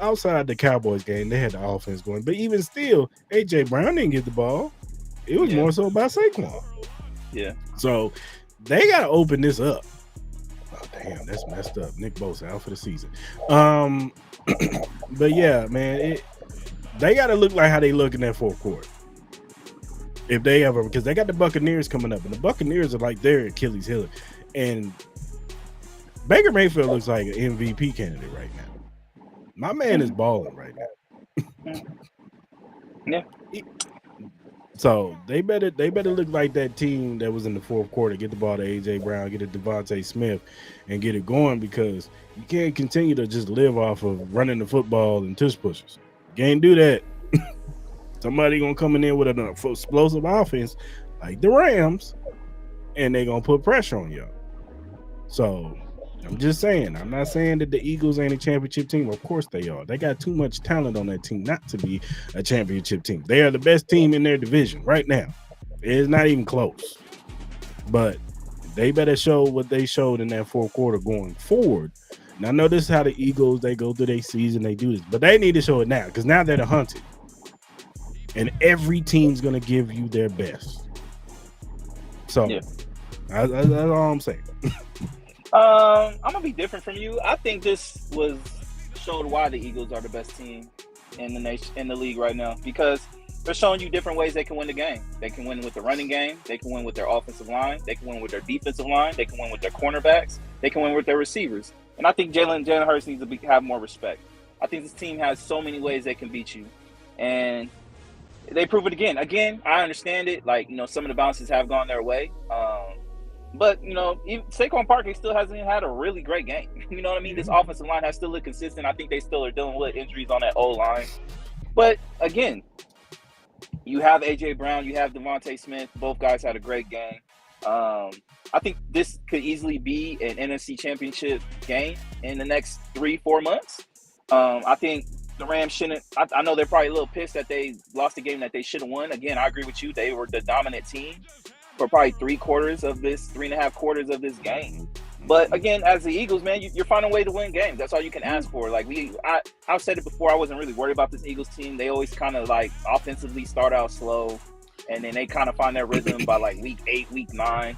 Outside the Cowboys game, they had the offense going. But even still, AJ Brown didn't get the ball. It was more so about Saquon. Yeah. So they got to open this up. Oh, damn, that's messed up. Nick Bosa out for the season. But yeah, man, they got to look like how they look in that fourth quarter. If they ever, because they got the Buccaneers coming up, and the Buccaneers are like their Achilles heel. And Baker Mayfield looks like an MVP candidate right now. My man is balling right now. Yeah. So they better look like that team that was in the fourth quarter. Get the ball to AJ Brown, get it to Devontae Smith, and get it going, because you can't continue to just live off of running the football and tush pushers. You can't do that. Somebody gonna come in with an explosive offense like the Rams, and they gonna put pressure on y'all. So I'm just saying, I'm not saying that the Eagles ain't a championship team. Of course they are. They got too much talent on that team not to be a championship team. They are the best team in their division right now. It's not even close. But they better show what they showed in that fourth quarter going forward. And I know this is how the Eagles, they go through their season, they do this. But they need to show it now, because now they're the hunted. And every team's going to give you their best. So that's all I'm saying. I'm gonna be different from you. I think this showed why the Eagles are the best team in the league right now, because they're showing you different ways they can win the game. They can win with the running game. They can win with their offensive line. They can win with their defensive line. They can win with their cornerbacks. They can win with their receivers. And I think Jalen Hurts needs to have more respect. I think this team has so many ways they can beat you, and they prove it again. Again, I understand it. Like, some of the bounces have gone their way. But, Saquon Barkley still hasn't had a really great game. You know what I mean? This offensive line has still looked consistent. I think they still are dealing with injuries on that O-line. But, again, you have A.J. Brown, you have Devontae Smith. Both guys had a great game. I think this could easily be an NFC championship game in the next 3-4 months. I think the Rams shouldn't – I know they're probably a little pissed that they lost a game that they should have won. Again, I agree with you. They were the dominant team for probably 3.5 quarters of this game. But again, as the Eagles, man, you're finding a way to win games. That's all you can ask for. Like I've said it before, I wasn't really worried about this Eagles team. They always kind of like offensively start out slow, and then they kind of find their rhythm by like week 8, week 9.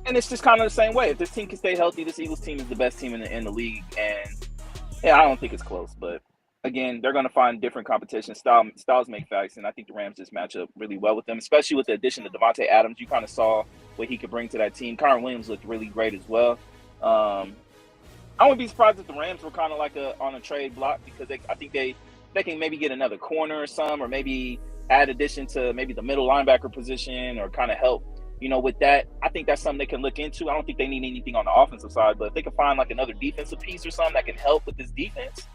And it's just kind of the same way. If this team can stay healthy, this Eagles team is the best team in the league. And yeah, I don't think it's close, but again, they're going to find different competition. Styles make facts, and I think the Rams just match up really well with them, especially with the addition of Devontae Adams. You kind of saw what he could bring to that team. Kyron Williams looked really great as well. I wouldn't be surprised if the Rams were kind of like on a trade block, because I think they can maybe get another corner or some, or maybe add addition to maybe the middle linebacker position, or kind of help, with that. I think that's something they can look into. I don't think they need anything on the offensive side, but if they can find like another defensive piece or something that can help with this defense,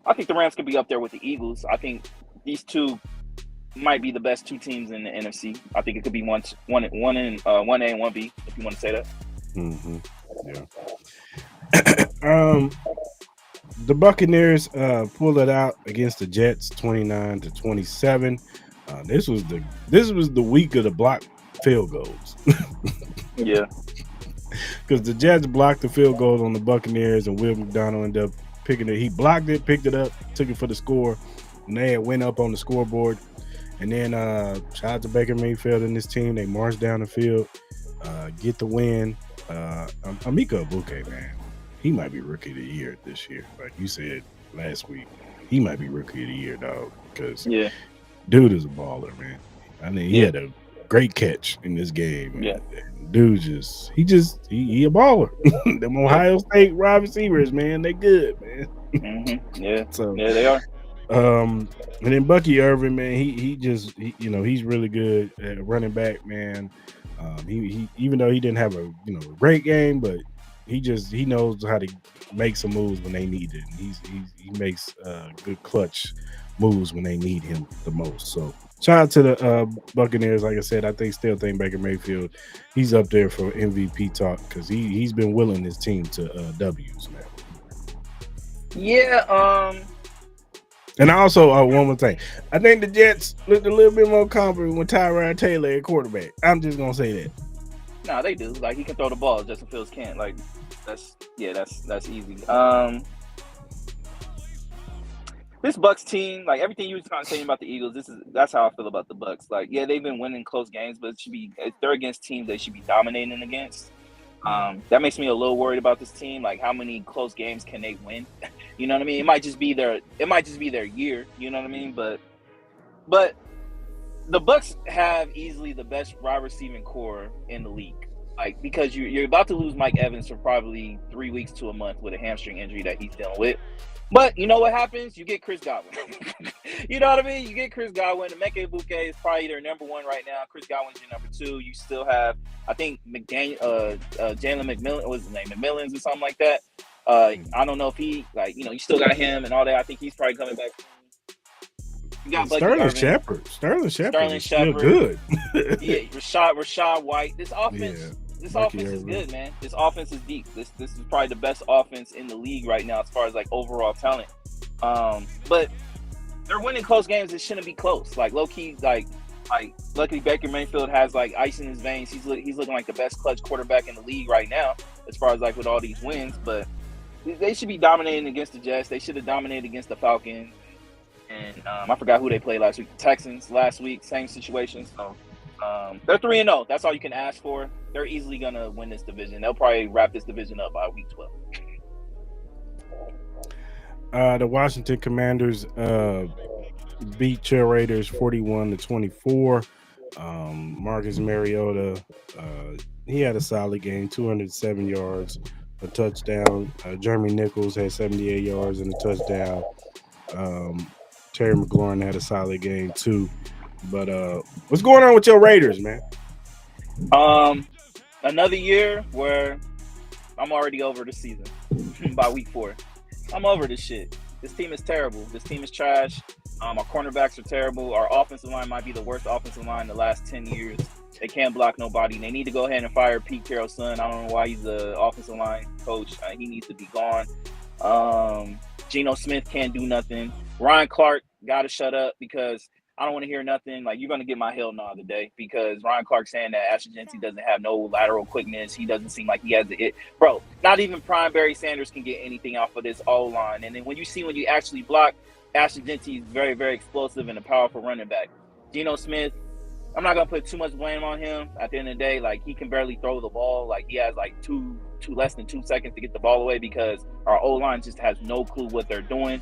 I think the Rams could be up there with the Eagles. I think these two might be the best two teams in the NFC. I think it could be one A and 1B, if you want to say that. Mm-hmm. Yeah. The Buccaneers pulled it out against the Jets, 29-27. This was the week of the blocked field goals. Yeah, because the Jets blocked the field goals on the Buccaneers, and Will McDonald ended up picking it. He blocked it, picked it up, took it for the score, and they went up on the scoreboard. And then shout out to Baker Mayfield and his team. They marched down the field, get the win. Emeka Egbuka, man, he might be rookie of the year this year. Like you said last week, he might be rookie of the year, dog. Because dude is a baller, man. I mean, he had a great catch in this game. Yeah. Dude he a baller. Them Ohio State wide receivers, man, they good, man. Mm-hmm. Yeah. So yeah, they are. And then Bucky Irvin, man, he's really good at running back, man. He even though he didn't have a great game, but he knows how to make some moves when they need it. He makes good clutch moves when they need him the most. So shout out to the Buccaneers. Like I said, I still think Baker Mayfield, he's up there for MVP talk, because he's been willing his team to W's, man. Yeah. And also, one more thing. I think the Jets looked a little bit more confident with Tyrod Taylor at quarterback. I'm just gonna say that. Nah, they do. Like, he can throw the ball. Justin Fields can't. Like, that's easy. This Bucks team, like everything you were kind of saying about the Eagles, that's how I feel about the Bucks. Like, yeah, they've been winning close games, but they're against teams they should be dominating against. That makes me a little worried about this team. Like, how many close games can they win? You know what I mean? It might just be their year. You know what I mean? But the Bucks have easily the best wide receiving core in the league. Like, because you're about to lose Mike Evans for probably 3 weeks to a month with a hamstring injury that he's dealing with. But you know what happens? You get Chris Godwin. You know what I mean? You get Chris Godwin. Emeka Egbuka is probably their number one right now. Chris Godwin's your number two. You still have, I think, Jalen McMillan, what was his name? McMillans or something like that. I don't know if he, like, you know, you still got him and all that. I think he's probably coming back. You got Sterling Shepard. Sterling Shepard is still good. Yeah, Rashad White. This offense is good, man. This offense is deep. This is probably the best offense in the league right now as far as like overall talent. But they're winning close games that shouldn't be close. Like, low key, like luckily Baker Mayfield has like ice in his veins. He's looking like the best clutch quarterback in the league right now as far as like with all these wins. But they should be dominating against the Jets. They should have dominated against the Falcons. And I forgot who they played last week. The Texans last week, same situation. So they're 3-0. That's all you can ask for. They're easily gonna win this division. They'll probably wrap this division up by week 12. The Washington Commanders beat Trail Raiders 41-24. Marcus Mariota, he had a solid game, 207 yards, a touchdown. Jeremy Nichols had 78 yards and a touchdown. Terry McLaurin had a solid game too. But what's going on with your Raiders, man? Another year where I'm already over the season by week 4. I'm over this shit. This team is terrible. This team is trash. Our cornerbacks are terrible. Our offensive line might be the worst offensive line in the last 10 years. They can't block nobody. They need to go ahead and fire Pete Carroll's son. I don't know why he's the offensive line coach. He needs to be gone. Geno Smith can't do nothing. Ryan Clark got to shut up because I don't want to hear nothing. Like, you're going to get my hell no today because Ryan Clark saying that Ashton Jeanty doesn't have no lateral quickness. He doesn't seem like he has it. Bro, not even prime Barry Sanders can get anything off of this O-line. And then when you actually block, Ashton Jeanty is very, very explosive and a powerful running back. Geno Smith, I'm not going to put too much blame on him. At the end of the day, like, he can barely throw the ball. Like, he has like less than 2 seconds to get the ball away because our O-line just has no clue what they're doing.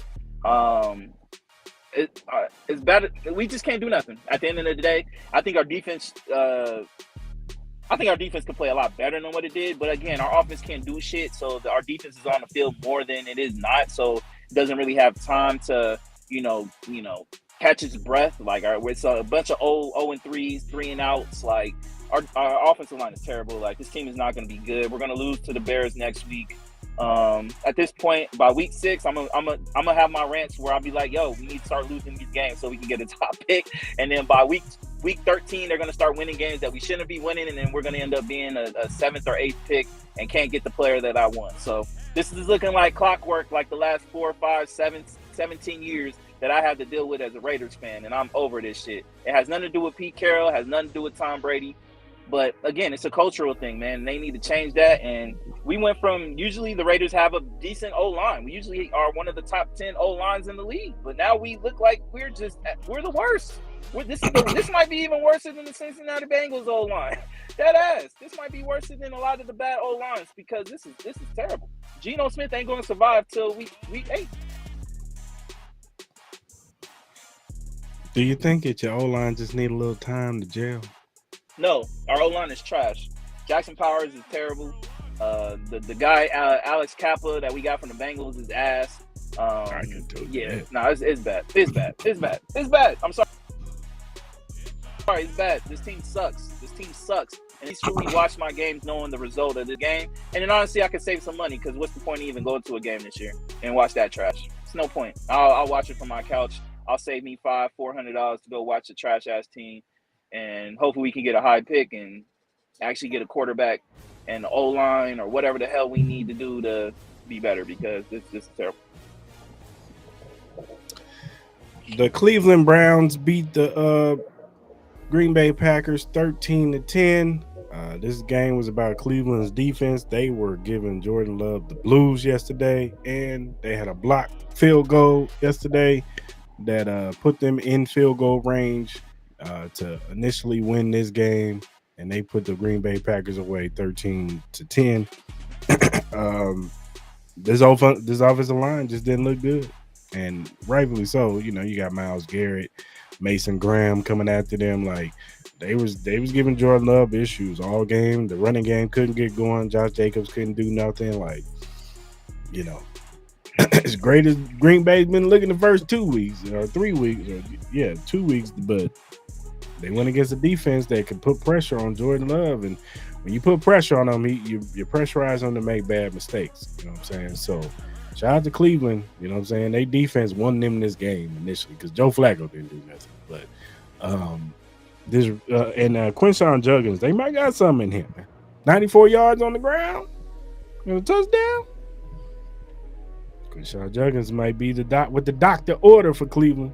It's better. We just can't do nothing. At the end of the day, I think our defense could play a lot better than what it did. But again, our offense can't do shit. So our defense is on the field more than it is not. So it doesn't really have time to, catch its breath. Like, it's a bunch of 0-3s, 3-and-outs. Like, our offensive line is terrible. Like, this team is not going to be good. We're going to lose to the Bears next week. At this point, by week 6, I'm gonna have my rants where I'll be like, yo, we need to start losing these games so we can get a top pick. And then by week 13, they're gonna start winning games that we shouldn't be winning, and then we're gonna end up being a 7th or 8th pick and can't get the player that I want. So this is looking like clockwork, like the last 4, 5, 7, 17 years that I have to deal with as a Raiders fan, and I'm over this shit. It has nothing to do with Pete Carroll, it has nothing to do with Tom Brady. But again, it's a cultural thing, man. They need to change that. And we went from, usually the Raiders have a decent O-line. We usually are one of the top 10 O-lines in the league. But now we look like we're the worst. This might be even worse than the Cincinnati Bengals O-line. That ass. This might be worse than a lot of the bad O-lines because this is terrible. Geno Smith ain't going to survive till week 8. Do you think that your O-line just need a little time to gel? No, our O-line is trash. Jackson Powers is terrible. The guy Alex Kappa that we got from the Bengals is ass. It's bad. It's bad. I'm sorry. It's bad. This team sucks. And he's truly watched my games knowing the result of the game. And then honestly, I could save some money because what's the point of even going to a game this year and watch that trash? It's no point. I'll watch it from my couch. I'll save me $400 to go watch a trash ass team. And hopefully we can get a high pick and actually get a quarterback and the O-line or whatever the hell we need to do to be better because this is terrible. The Cleveland Browns beat the Green Bay Packers 13-10. This game was about Cleveland's defense. They were giving Jordan Love the blues yesterday, and they had a blocked field goal yesterday that put them in field goal range to initially win this game. and they put the Green Bay Packers away 13-10. This offensive line just didn't look good, and rightfully so. You know, you got Myles Garrett, Mason Graham coming after them. Like they was giving Jordan Love issues all game. The running game couldn't get going. Josh Jacobs couldn't do nothing. Like, you know, as great as Green Bay's been looking the first 2 weeks or 3 weeks, or 2 weeks, but they went against a defense that could put pressure on Jordan Love, and when you put pressure on him, you pressurize him to make bad mistakes. You know what I'm saying? So, shout out to Cleveland. You know what I'm saying? They defense won them this game initially because Joe Flacco didn't do nothing. But Quinshawn Juggins, they might got something in him. 94 yards on the ground and a touchdown. Quinshawn Juggins might be the doctor order for Cleveland.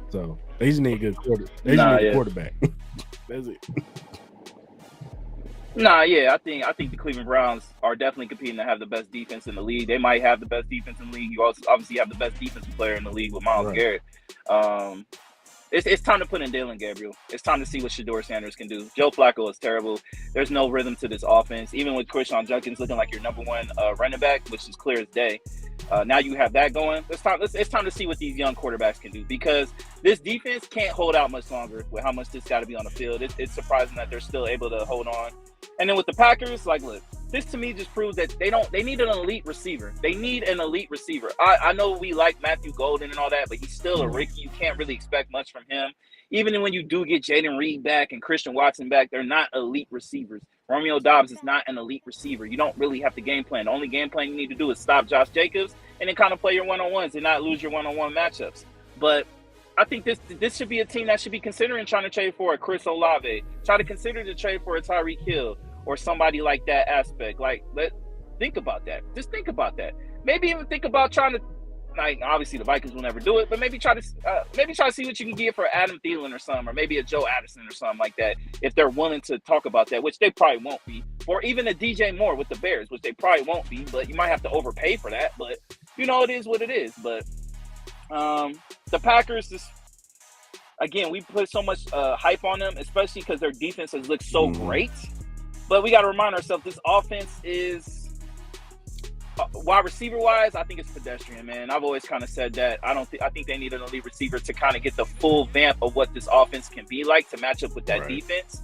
So they just need a good quarterback. That's it. I think the Cleveland Browns are definitely competing to have the best defense in the league. They might have the best defense in the league. You also obviously have the best defensive player in the league with Myles Garrett. It's time to put in Dillon Gabriel. It's time to see what Shedeur Sanders can do. Joe Flacco is terrible. There's no rhythm to this offense. Even with Quinshawn Junkins looking like your number one running back, which is clear as day. Now you have that going. It's time to see what these young quarterbacks can do, because this defense can't hold out much longer with how much this got to be on the field. It's surprising that they're still able to hold on. And then with the Packers, like, look, this to me just proves that they need an elite receiver. They need an elite receiver. I know we like Matthew Golden and all that, but he's still a rookie. You can't really expect much from him. Even when you do get Jaden Reed back and Christian Watson back, they're not elite receivers. Romeo Doubs is not an elite receiver. You don't really have to game plan. The only game plan you need to do is stop Josh Jacobs and then kind of play your one-on-ones and not lose your one-on-one matchups. But I think this should be a team that should be considering trying to trade for a Chris Olave, try to consider to trade for a Tyreek Hill or somebody like that aspect. Like, think about that. Just think about that. Maybe even think about trying to, like, obviously the Vikings will never do it, but maybe try to see what you can get for Adam Thielen or something, or maybe a Joe Addison or something like that, if they're willing to talk about that, which they probably won't be. Or even a DJ Moore with the Bears, which they probably won't be, but you might have to overpay for that. But, you know, it is what it is. But the Packers, just, again, we put so much hype on them, especially because their defense has looked so great. But we got to remind ourselves, this offense is, wide receiver wise, I think it's pedestrian, man. I've always kind of said that. I think they need an elite receiver to kind of get the full vamp of what this offense can be like to match up with that defense.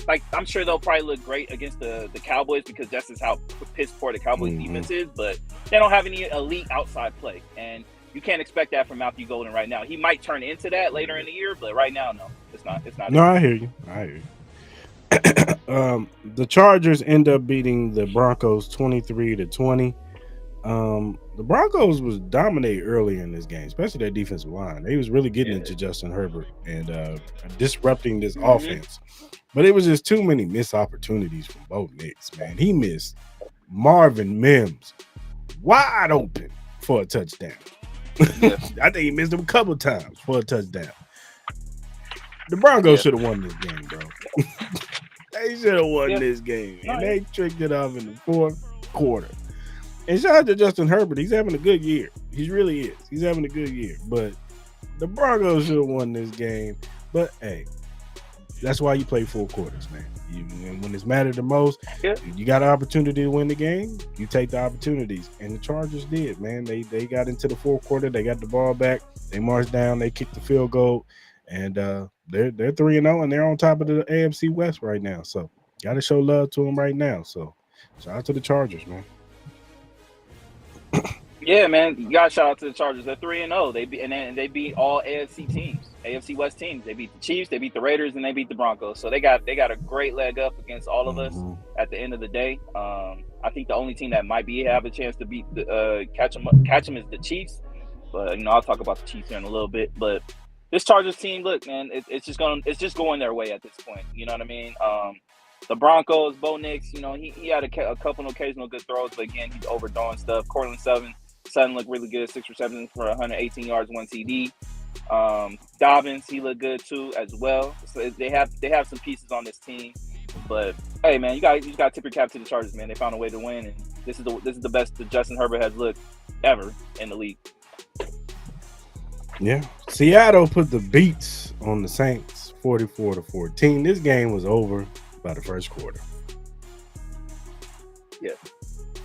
Like, I'm sure they'll probably look great against the Cowboys, because that's just how piss poor the Cowboys defense is. But they don't have any elite outside play, and you can't expect that from Matthew Golden right now. He might turn into that later in the year, but right now, no, it's not. No, I hear you. The Chargers end up beating the Broncos 23-20. The Broncos was dominating early in this game, especially their defensive line. They was really getting into Justin Herbert and disrupting this offense. But it was just too many missed opportunities from Bo Nix, man. He missed Marvin Mims wide open for a touchdown. I think he missed him a couple times for a touchdown. The Broncos should have won this game, bro. They should have won this game. And they tricked it off in the fourth quarter. And shout out to Justin Herbert. He's having a good year. He really is. He's having a good year. But the Broncos should have won this game. But, hey, that's why you play full quarters, man. When it's mattered the most, you got an opportunity to win the game, you take the opportunities. And the Chargers did, man. They got into the fourth quarter. They got the ball back. They marched down. They kicked the field goal. And they're 3-0, and they're on top of the AFC West right now. So got to show love to them right now. So shout out to the Chargers, man. Yeah, man, you got to shout out to the Chargers. They're 3-0. They beat all AFC teams, AFC West teams. They beat the Chiefs, they beat the Raiders, and they beat the Broncos. So they got a great leg up against all of us at the end of the day. I think the only team that might have a chance to beat catch them is the Chiefs. But I'll talk about the Chiefs here in a little bit. But this Chargers team, look, man, it's just going their way at this point. You know what I mean? The Broncos, Bo Nix, he had a couple of occasional good throws, but again, he's overdoing stuff. Cortland Sutton looked really good, 6 receptions for 118 yards, 1 TD. Dobbins, he looked good too as well. So they have some pieces on this team, but hey, man, you got to tip your cap to the Chargers, man. They found a way to win, and this is the best that Justin Herbert has looked ever in the league. Yeah, Seattle put the beats on the Saints 44-14. This game was over. by the first quarter. Yeah.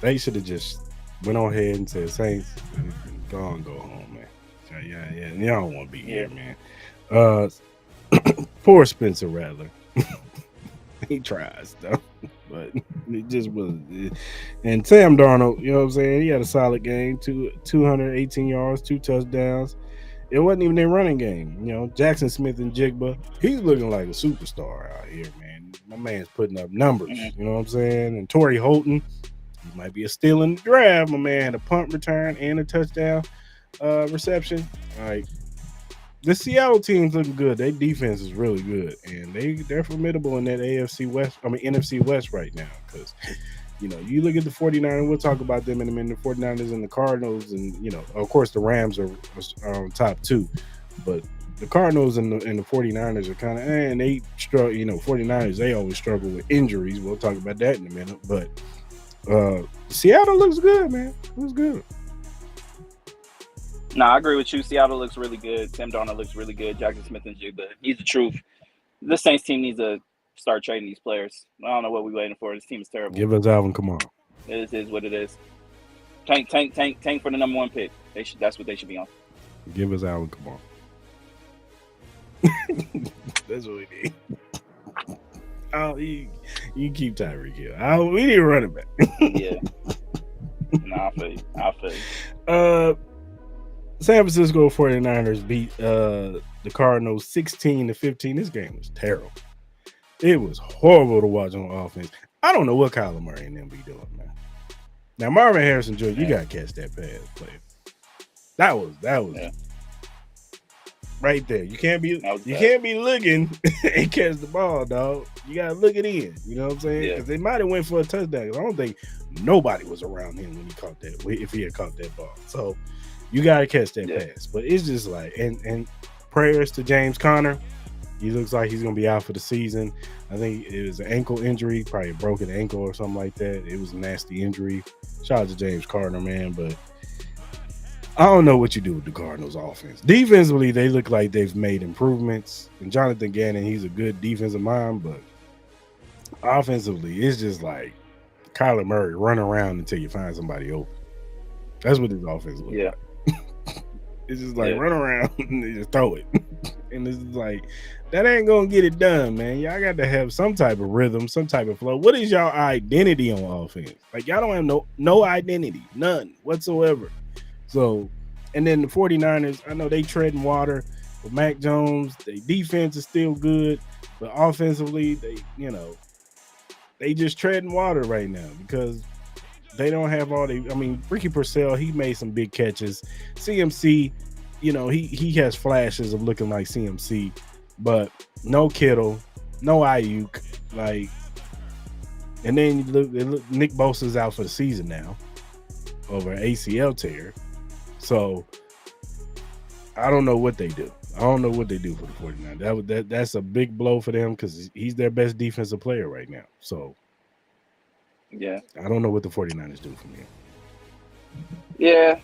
They should have just went on ahead and said, Saints, go home, man. Yeah. You don't want to be here, man. Poor Spencer Rattler. He tries, though. But it just was. And Sam Darnold, you know what I'm saying? He had a solid game, 218 yards, 2 touchdowns. It wasn't even their running game. You know, Jackson Smith and Jigba, he's looking like a superstar out here, man. My man's putting up numbers, you know what I'm saying? And Torrey Holton, he might be a steal in the draft. My man had a punt return and a touchdown reception. Like, the Seattle team's looking good. Their defense is really good, and they're formidable in that NFC West right now. Because, you know, you look at the 49ers, we'll talk about them in a minute, the 49ers and the Cardinals, and, you know, of course the Rams are on top two, but the Cardinals and the 49ers are kind of, and they struggle, you know, 49ers, they always struggle with injuries. We'll talk about that in a minute, but Seattle looks good, man. Looks good. No, I agree with you. Seattle looks really good. Sam Darnold looks really good. Jackson Smith and Jigba, he's the truth. This Saints team needs to start trading these players. I don't know what we're waiting for. This team is terrible. Give us Alvin Kamara. It is what it is. Tank for the number 1 pick. That's what they should be on. Give us Alvin Kamara. That's what we need. Oh, you keep Tyreek Hill. We need a running back. Yeah. No, I feel you. San Francisco 49ers beat the Cardinals 16-15. This game was terrible. It was horrible to watch on offense. I don't know what Kyler Murray and them be doing, man. Now, Marvin Harrison Jr., you got to catch that pass, player. That was right there. You can't be looking and catch the ball, dog. You got to look it in. You know what I'm saying? Because they might have went for a touchdown. I don't think nobody was around him when he caught that, if he had caught that ball. So, you got to catch that pass. But it's just like, and prayers to James Conner. He looks like he's going to be out for the season. I think it was an ankle injury, probably a broken ankle or something like that. It was a nasty injury. Shout out to James Conner, man. But I don't know what you do with the Cardinals offense. Defensively, they look like they've made improvements. And Jonathan Gannon, he's a good defensive mind. But offensively, it's just like Kyler Murray, run around until you find somebody open. That's what his offense looks like. It's just like run around and just throw it. And it's like, that ain't going to get it done, man. Y'all got to have some type of rhythm, some type of flow. What is y'all identity on offense? Like, y'all don't have no identity, none whatsoever. So, and then the 49ers, I know they treading water with Mac Jones. Their defense is still good, but offensively, they just treading water right now because they don't have Ricky Purcell, he made some big catches. CMC, he has flashes of looking like CMC, but no Kittle, no Ayuk. And then you look, Nick Bosa's out for the season now over an ACL tear. So I don't know what they do. I don't know what they do for the 49ers. That's a big blow for them because he's their best defensive player right now. So yeah, I don't know what the 49ers do from here. Yeah,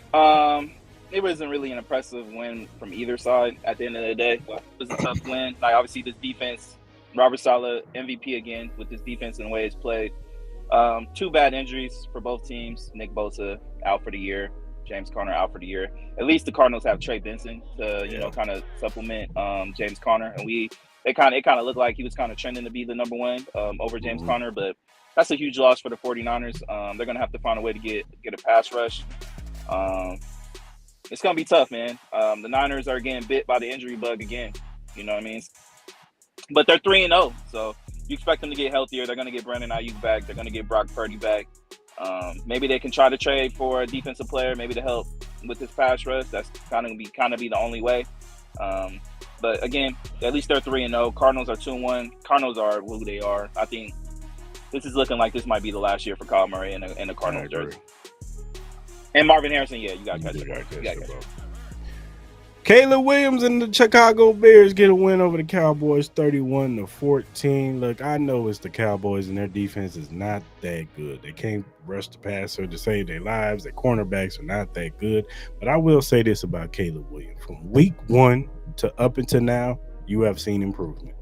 it wasn't really an impressive win from either side at the end of the day. It was a tough win. Like, obviously, this defense, Robert Saleh, MVP again with this defense and the way it's played. 2 bad injuries for both teams. Nick Bosa out for the year. James Conner out for the year. At least the Cardinals have Trey Benson to, kind of supplement James Conner. And it kind of looked like he was kind of trending to be the number 1 over James Conner, but that's a huge loss for the 49ers. They're going to have to find a way to get a pass rush. It's going to be tough, man. The Niners are getting bit by the injury bug again. You know what I mean? But they're 3-0, so you expect them to get healthier. They're going to get Brandon Ayuk back. They're going to get Brock Purdy back. Maybe they can try to trade for a defensive player, maybe to help with this pass rush. That's kind of be the only way. But again, at least they're 3-0. Cardinals are 2-1. Cardinals are who they are. I think this is looking like this might be the last year for Kyle Murray in the Cardinals jersey. And Marvin Harrison, you got to catch the ball. Caleb Williams and the Chicago Bears get a win over the Cowboys 31-14. Look, I know it's the Cowboys and their defense is not that good. They can't rush the passer to save their lives. Their cornerbacks are not that good. But I will say this about Caleb Williams. From week 1 to up until now, you have seen improvement.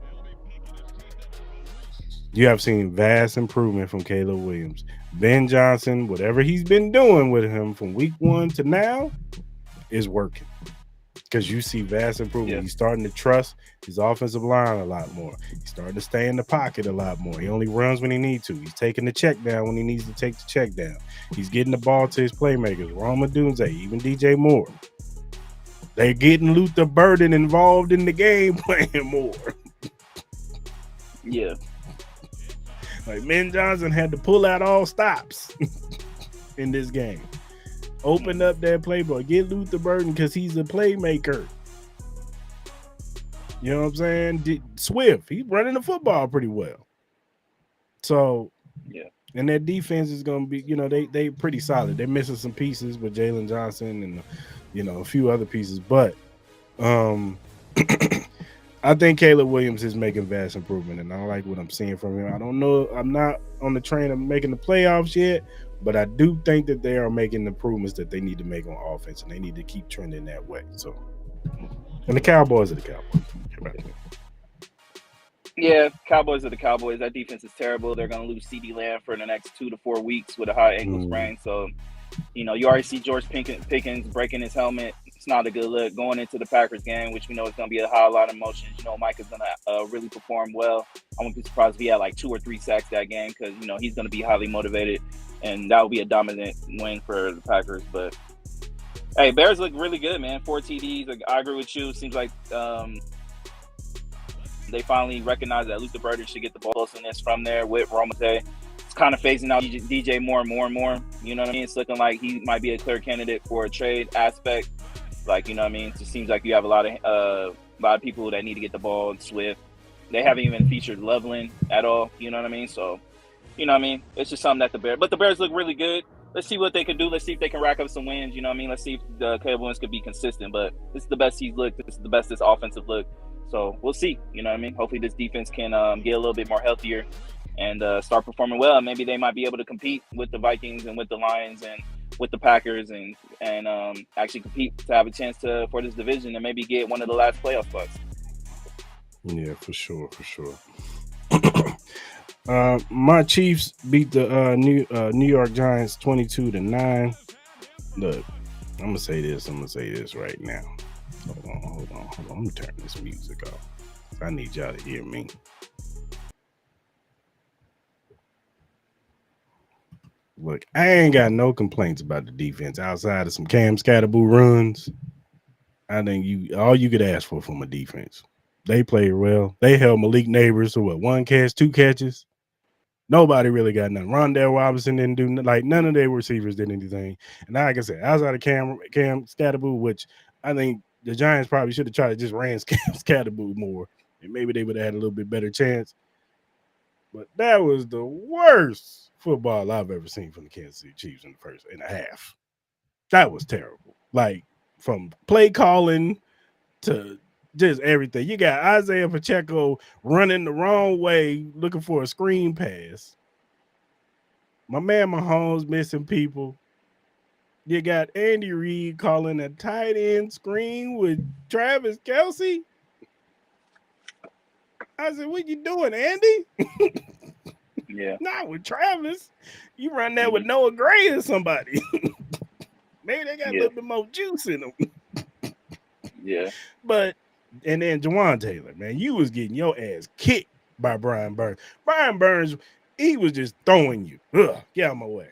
You have seen vast improvement from Caleb Williams. Ben Johnson, whatever he's been doing with him from week 1 to now, is working. Because you see vast improvement. Yeah. He's starting to trust his offensive line a lot more. He's starting to stay in the pocket a lot more. He only runs when he needs to. He's taking the check down when he needs to take the check down. He's getting the ball to his playmakers, Roma Dunze, even DJ Moore. They're getting Luther Burden involved in the game playing more. Yeah. Like Ben Johnson had to pull out all stops in this game. Open up that playbook. Get Luther Burden because he's a playmaker. You know what I'm saying? Swift, he's running the football pretty well. So, yeah. And that defense is going to be, they pretty solid. They're missing some pieces with Jalen Johnson and, a few other pieces. But I think Caleb Williams is making vast improvement, and I like what I'm seeing from him. I don't know. I'm not on the train of making the playoffs yet, but I do think that they are making improvements that they need to make on offense, and they need to keep trending that way. So, and the Cowboys are the Cowboys. Yeah, Cowboys are the Cowboys. That defense is terrible. They're going to lose CeeDee Lamb for the next 2 to 4 weeks with a high ankle sprain. So, you already see George Pickens breaking his helmet. It's not a good look. Going into the Packers game, which we know is going to be a high lot of emotions. Mike is going to really perform well. I wouldn't be surprised if he had like 2 or 3 sacks that game because, he's going to be highly motivated, and that will be a dominant win for the Packers. But, hey, Bears look really good, man. 4 TDs. I agree with you. It seems like they finally recognize that Luther Burden should get the ball closeness from there with Romate. It's kind of phasing out DJ more and more and more. You know what I mean? It's looking like he might be a clear candidate for a trade aspect. Like, you know what I mean? It just seems like you have a lot of people that need to get the ball. Swift. They haven't even featured Loveland at all. You know what I mean? So, you know what I mean? It's just something that the Bears look really good. Let's see what they can do. Let's see if they can rack up some wins. You know what I mean? Let's see if Caleb Williams could be consistent. But this is the best he's looked. This is the best this offensive look. So we'll see. You know what I mean? Hopefully this defense can get a little bit more healthier and start performing well. Maybe they might be able to compete with the Vikings and with the Lions and with the Packers and actually compete to have a chance for this division and maybe get one of the last playoff spots. Yeah, for sure. My Chiefs beat the New York Giants 22-9. Look, I'm gonna say this right now. Hold on. Let me turn this music off. I need y'all to hear me. Look, I ain't got no complaints about the defense outside of some Cam Scatterboo runs. I think all you could ask for from a defense. They played well. They held Malik Neighbors to 1 catch, 2 catches. Nobody really got nothing. Rondell Robinson didn't do none of their receivers did anything. And like I said, outside of Cam Scatterboo, which I think the Giants probably should have tried to just ran Cam Scatterboo more, and maybe they would have had a little bit better chance. But that was the worst football I've ever seen from the Kansas City Chiefs in the first and a half. That was terrible. Like from play calling to just everything. You got Isaiah Pacheco running the wrong way, looking for a screen pass. My man Mahomes missing people. You got Andy Reid calling a tight end screen with Travis Kelce. I said, what you doing, Andy? Yeah. Not with Travis. You run that with Noah Gray or somebody. Maybe they got a little bit more juice in them. Yeah. But, and then Jawan Taylor, man, you was getting your ass kicked by Brian Burns. Brian Burns, he was just throwing you. Ugh, get out of my way.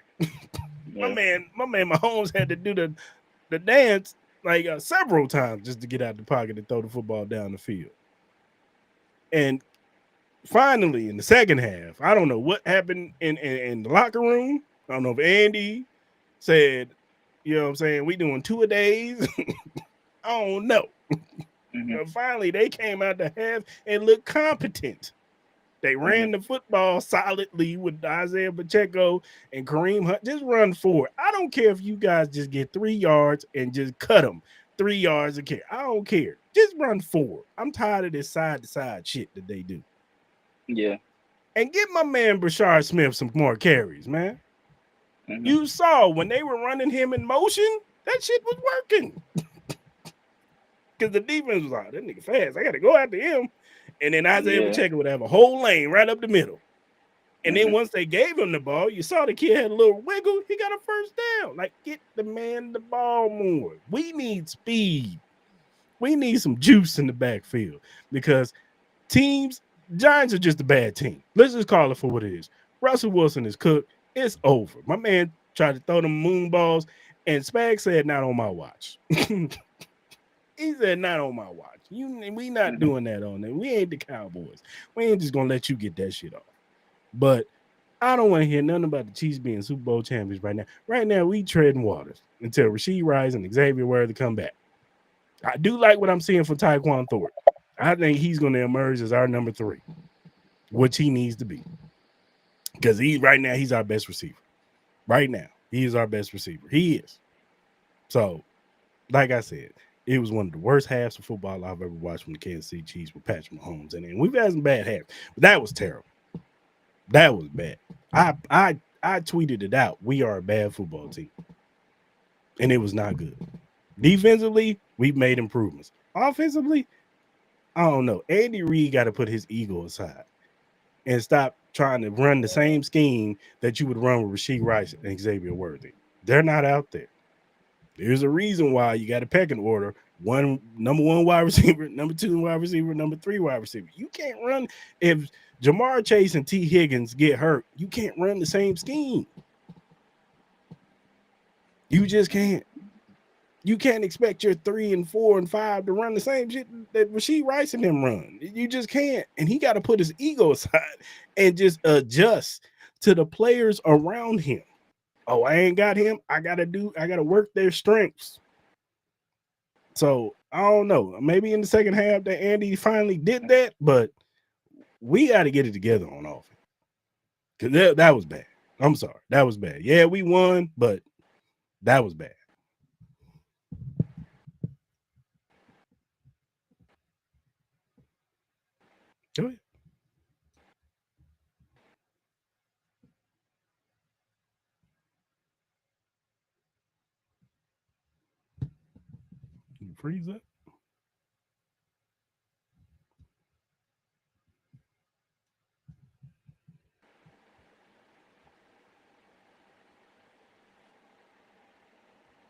My man Mahomes had to do the dance like several times just to get out the pocket and throw the football down the field. And finally, in the second half, I don't know what happened in the locker room. I don't know if Andy said, you know what I'm saying, we doing 2-a-days. I don't know. Finally, they came out the half and looked competent. They ran the football solidly with Isaiah Pacheco and Kareem Hunt. Just run forward. I don't care if you guys just get 3 yards and just cut them 3 yards a carry. I don't care. Just run forward. I'm tired of this side-to-side shit that they do. Yeah. And get my man Brashard Smith some more carries, man. You saw when they were running him in motion, that shit was working. Because the defense was like, that nigga fast. I got to go after him. And then Isaiah Pacheco would have a whole lane right up the middle. And then once they gave him the ball, you saw the kid had a little wiggle. He got a first down. Like, get the man the ball more. We need speed. We need some juice in the backfield because Giants are just a bad team. Let's just call it for what it is. Russell Wilson is cooked. It's over. My man tried to throw them moon balls, and Spag said, not on my watch. He said, not on my watch. We not doing that on them. We ain't the Cowboys. We ain't just going to let you get that shit off. But I don't want to hear nothing about the Chiefs being Super Bowl champions right now. Right now, we treading waters until Rashee Rice and Xavier Worthy come back. I do like what I'm seeing for Tyquan Thornton. I think he's going to emerge as our number 3, which he needs to be. Because right now, he's our best receiver. Right now, he is our best receiver. He is. So, like I said, it was one of the worst halves of football I've ever watched from the Kansas City Chiefs with Patrick Mahomes. And we've had some bad halves, but that was terrible. That was bad. I tweeted it out. We are a bad football team. And it was not good. Defensively, we've made improvements. Offensively, I don't know. Andy Reid got to put his ego aside and stop trying to run the same scheme that you would run with Rashee Rice and Xavier Worthy. They're not out there. There's a reason why you got a pecking order. Number 1 wide receiver, number 2 wide receiver, number 3 wide receiver. You can't run. If Jamar Chase and T. Higgins get hurt, you can't run the same scheme. You just can't. You can't expect your 3 and 4 and 5 to run the same shit that Rashee Rice and them run. You just can't. And he got to put his ego aside and just adjust to the players around him. Oh, I ain't got him. I gotta work their strengths. So I don't know. Maybe in the second half that Andy finally did that, but we got to get it together on offense. Because that was bad. I'm sorry. That was bad. Yeah, we won, but that was bad. Go ahead. You freeze up?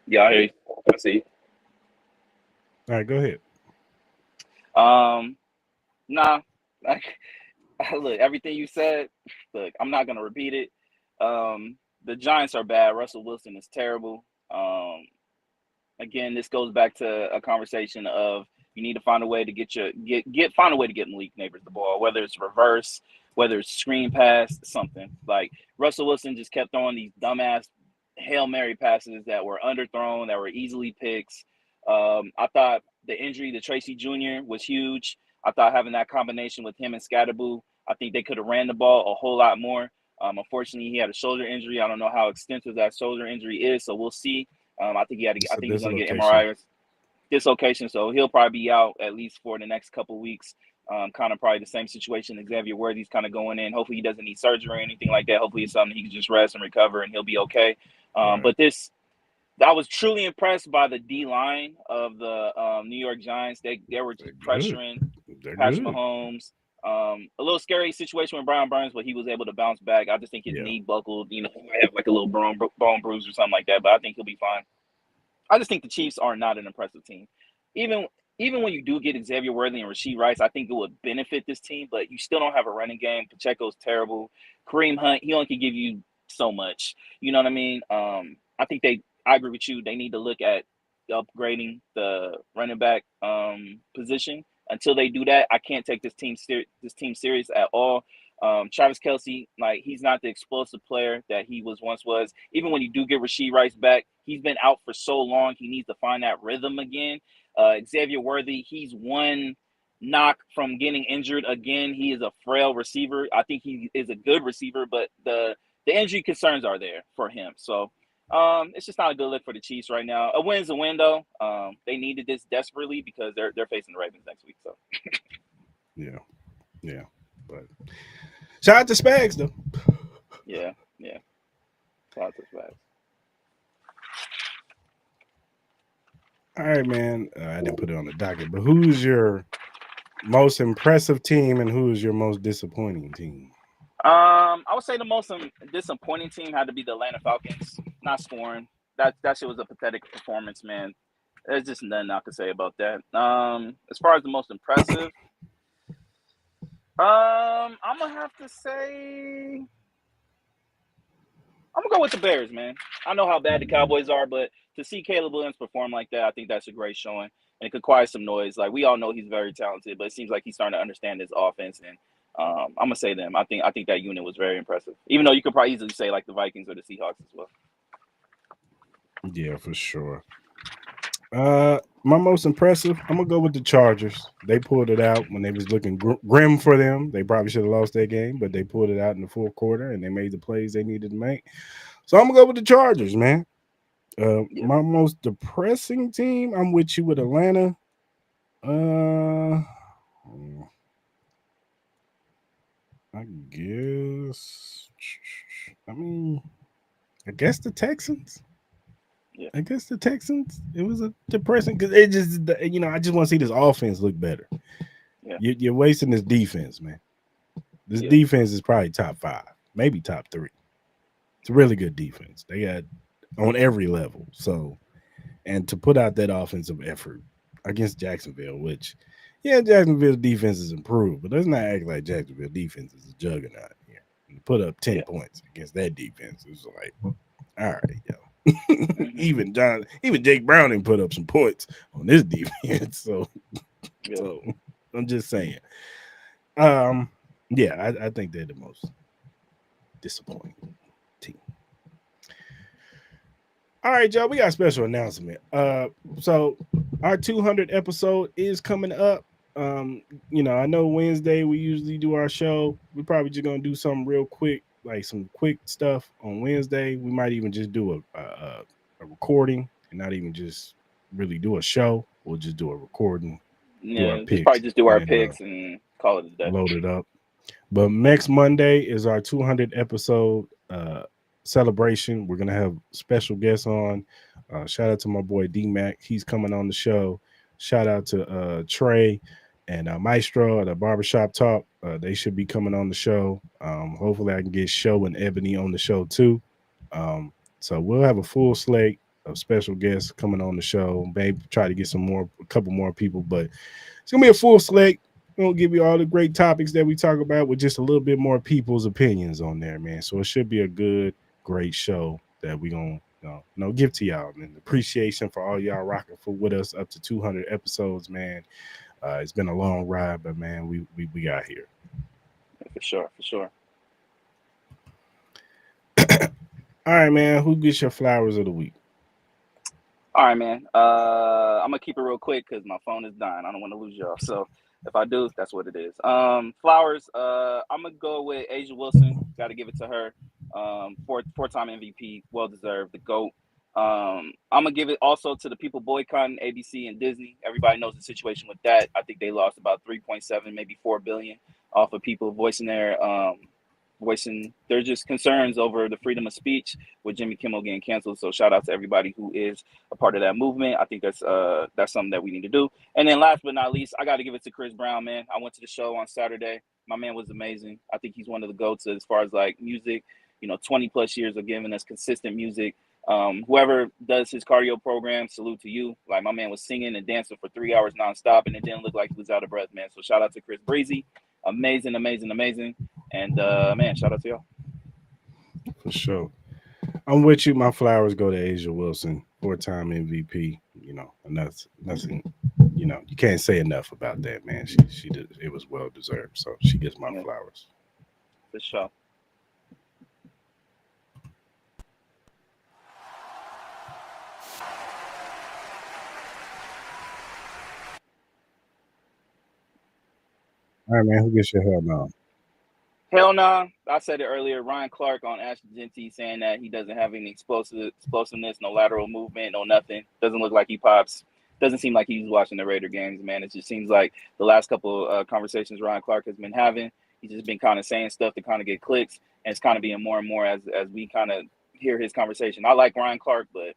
Yeah, I hear you. I see. All right, go ahead. Nah, like, look, everything you said, look, I'm not gonna repeat it. The Giants are bad. Russell Wilson is terrible. Again, this goes back to a conversation of you need to find a way to find a way to get Malik Neighbors the ball, whether it's reverse, whether it's screen pass, something. Like Russell Wilson just kept throwing these dumbass Hail Mary passes that were underthrown, that were easily picks. I thought the injury to Tracy Jr. was huge. I thought having that combination with him and Scatterboo, I think they could have ran the ball a whole lot more. Unfortunately, he had a shoulder injury. I don't know how extensive that shoulder injury is, so we'll see. I think I think he's going to get MRI dislocation, so he'll probably be out at least for the next couple of weeks. Kind of probably the same situation Xavier Worthy's kind of going in. Hopefully he doesn't need surgery or anything like that. Hopefully it's something he can just rest and recover and he'll be okay. Right. But I was truly impressed by the D line of the New York Giants. They were pressuring Patrick Mahomes. A little scary situation with Brian Burns, but he was able to bounce back. I just think his knee buckled. You know, he might have like a little bone bruise or something like that, but I think he'll be fine. I just think the Chiefs are not an impressive team. Even when you do get Xavier Worthy and Rashee Rice, I think it would benefit this team, but you still don't have a running game. Pacheco's terrible. Kareem Hunt, he only can give you so much. You know what I mean? I think I agree with you. They need to look at upgrading the running back position. Until they do that, I can't take this team serious at all. Travis Kelce, like, he's not the explosive player that he once was. Even when you do get Rashee Rice back, he's been out for so long. He needs to find that rhythm again. Xavier Worthy, he's one knock from getting injured again. He is a frail receiver. I think he is a good receiver, but the injury concerns are there for him. So it's just not a good look for the Chiefs right now. A win's a win, though. They needed this desperately because they're facing the Ravens next week. So yeah, but shout out to Spags though. Yeah. Shout out to Spags. All right, man. I didn't put it on the docket, but who's your most impressive team and who's your most disappointing team? I would say the most disappointing team had to be the Atlanta Falcons. Not scoring. That shit was a pathetic performance, man. There's just nothing I could say about that. As far as the most impressive, I'm gonna have to say I'm gonna go with the Bears, man. I know how bad the Cowboys are, but to see Caleb Williams perform like that, I think that's a great showing. And it could quiet some noise. Like we all know he's very talented, but it seems like he's starting to understand his offense. And I'm gonna say them. I think that unit was very impressive. Even though you could probably easily say like the Vikings or the Seahawks as well. Yeah, for sure. My most impressive, I'm gonna go with the Chargers. They pulled it out when they was looking grim for them. They probably should have lost that game, but they pulled it out in the fourth quarter and they made the plays they needed to make. So I'm gonna go with the Chargers, man. Yeah. My most depressing team, I'm with you with Atlanta. I guess. I guess the Texans. Yeah. I guess the Texans. It was a depressing because it just, I just want to see this offense look better. Yeah. You're wasting this defense, man. This Yeah. defense is probably top 5, maybe top 3. It's a really good defense. They got on every level. So, and to put out that offensive effort against Jacksonville, which, yeah, Jacksonville's defense is improved, but let's not act like Jacksonville defense is a juggernaut here. And to put up 10 points against that defense, it's like, all right, yo. even Jake Browning put up some points on this defense. So I'm just saying. Yeah, I think they're the most disappointing team. All right, y'all, we got a special announcement. So our 200 episode is coming up. I know Wednesday we usually do our show. We're probably just gonna do something real quick, like some quick stuff on Wednesday. We might even just do a recording and not even just really do a show. We'll just do a recording. Yeah, probably just do our picks and call it a day. Load it up. But next Monday is our 200 episode celebration. We're gonna have special guests on. Shout out to my boy D-Mac. He's coming on the show. Shout out to Trey and Maestro at the Barbershop Talk. They should be coming on the show. Hopefully I can get Show and Ebony on the show too. So we'll have a full slate of special guests coming on the show. Maybe try to get a couple more people, but it's gonna be a full slate. We'll give you all the great topics that we talk about with just a little bit more people's opinions on there, man. So it should be a good, great show that we're going to give to y'all. And appreciation for all y'all rocking with us up to 200 episodes, man. It's been a long ride, but, man, we got here. For sure. All right, man. Who gets your flowers of the week? All right, man. I'm going to keep it real quick because my phone is dying. I don't want to lose y'all. So if I do, that's what it is. Flowers, I'm going to go with Asia Wilson. Got to give it to her. Four-time MVP, well-deserved, the GOAT. I'm going to give it also to the people boycotting ABC and Disney. Everybody knows the situation with that. I think they lost about 3.7, maybe 4 billion off of people voicing their just concerns over the freedom of speech with Jimmy Kimmel getting canceled. So shout out to everybody who is a part of that movement. I think that's something that we need to do. And then last but not least, I got to give it to Chris Brown, man. I went to the show on Saturday. My man was amazing. I think he's one of the GOATs as far as like music, 20 plus years of giving us consistent music. Whoever does his cardio program, salute to you. Like my man was singing and dancing for 3 hours nonstop and it didn't look like he was out of breath, man. So shout out to Chris Breezy. Amazing. And man, shout out to y'all. For sure. I'm with you. My flowers go to Asia Wilson, 4-time MVP. And that's nothing. You can't say enough about that, man. She did. It was well deserved. So she gets my flowers. For sure. All right, man. Who gets your hell no? Hell no. I said it earlier. Ryan Clark on Ashton Genty saying that he doesn't have any explosiveness, no lateral movement, no nothing. Doesn't look like he pops. Doesn't seem like he's watching the Raider games, man. It just seems like the last couple of conversations Ryan Clark has been having, he's just been kind of saying stuff to kind of get clicks, and it's kind of being more and more as we kind of hear his conversation. I like Ryan Clark, but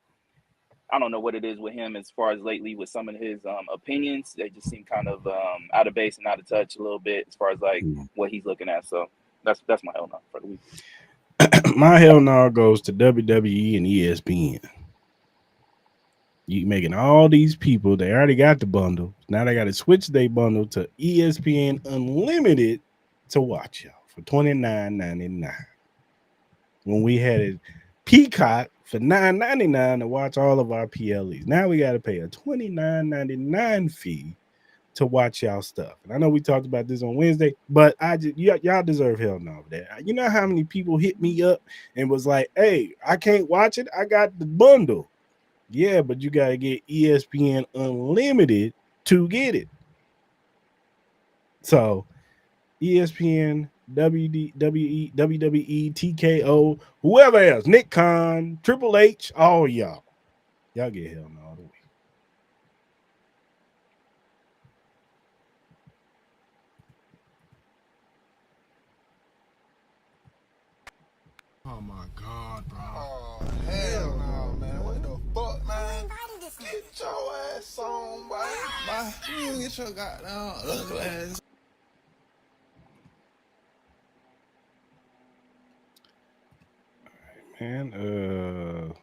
I don't know what it is with him as far as lately with some of his opinions. They just seem kind of out of base and out of touch a little bit as far as like what he's looking at. So That's my hell no for the week. My hell no goes to WWE and ESPN. You making all these people, they already got the bundle. Now they got to switch their bundle to ESPN Unlimited to watch y'all for $29.99. When we had it Peacock for $9.99 to watch all of our PLEs. Now we got to pay a $29.99 fee to watch y'all stuff. And I know we talked about this on Wednesday, but y'all deserve hell no for that. You know how many people hit me up and was like, "Hey, I can't watch it. I got the bundle." Yeah, but you got to get ESPN Unlimited to get it. So ESPN, WWE, TKO, whoever else, Nick Khan, Triple H, all y'all get hell no all the way. Oh my God, bro. Oh, hell no, man. What the fuck, man? Get your ass on, boy. You get your goddamn ugly ass. All right, man.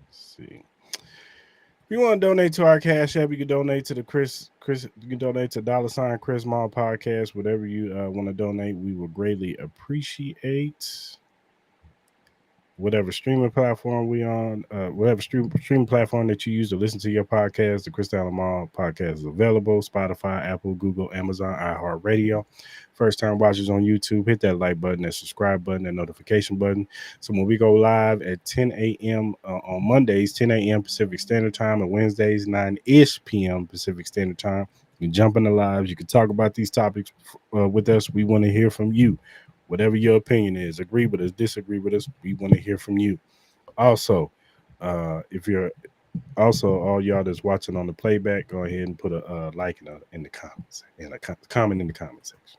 Let's see. If you want to donate to our Cash App, you can donate to the Chris. You can donate to $ Cris Style Podcast. Whatever you want to donate, we will greatly appreciate. Whatever streaming platform we on, whatever streaming platform that you use to listen to your podcast, the Cris Style Mal podcast is available. Spotify, Apple, Google, Amazon, iHeartRadio. First time watchers on YouTube, hit that like button, that subscribe button, that notification button. So when we go live at 10 a.m. On Mondays, 10 a.m. Pacific Standard Time, and Wednesdays, 9-ish p.m. Pacific Standard Time, you can jump in the lives. You can talk about these topics with us. We want to hear from you. Whatever your opinion is, agree with us, disagree with us, we want to hear from you. Also, if you're all y'all that's watching on the playback, go ahead and put a like in the comments and a comment in the comment section.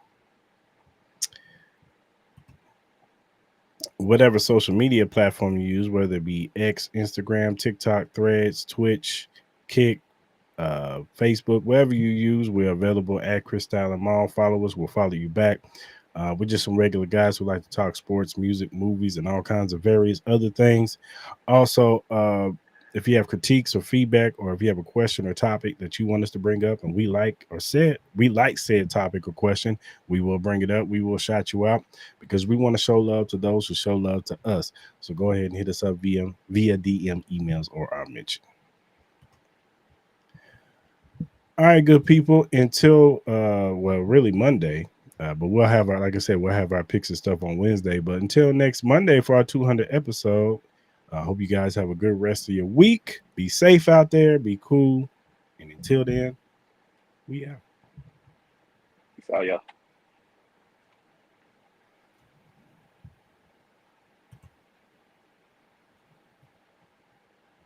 Whatever social media platform you use, whether it be X, Instagram, TikTok, Threads, Twitch, Kick, Facebook, wherever you use, we're available at Cris Style Mal. Follow us, we'll follow you back. We're just some regular guys who like to talk sports, music, movies, and all kinds of various other things. Also, if you have critiques or feedback, or if you have a question or topic that you want us to bring up and we like said topic or question, we will bring it up. We will shout you out because we want to show love to those who show love to us. So go ahead and hit us up via DM, emails, or our mention. All right, good people. Until really Monday. But we'll have our, like I said, we'll have our picks and stuff on Wednesday. But until next Monday for our 200 episode, I hope you guys have a good rest of your week. Be safe out there. Be cool. And until then, we out. Peace out, y'all.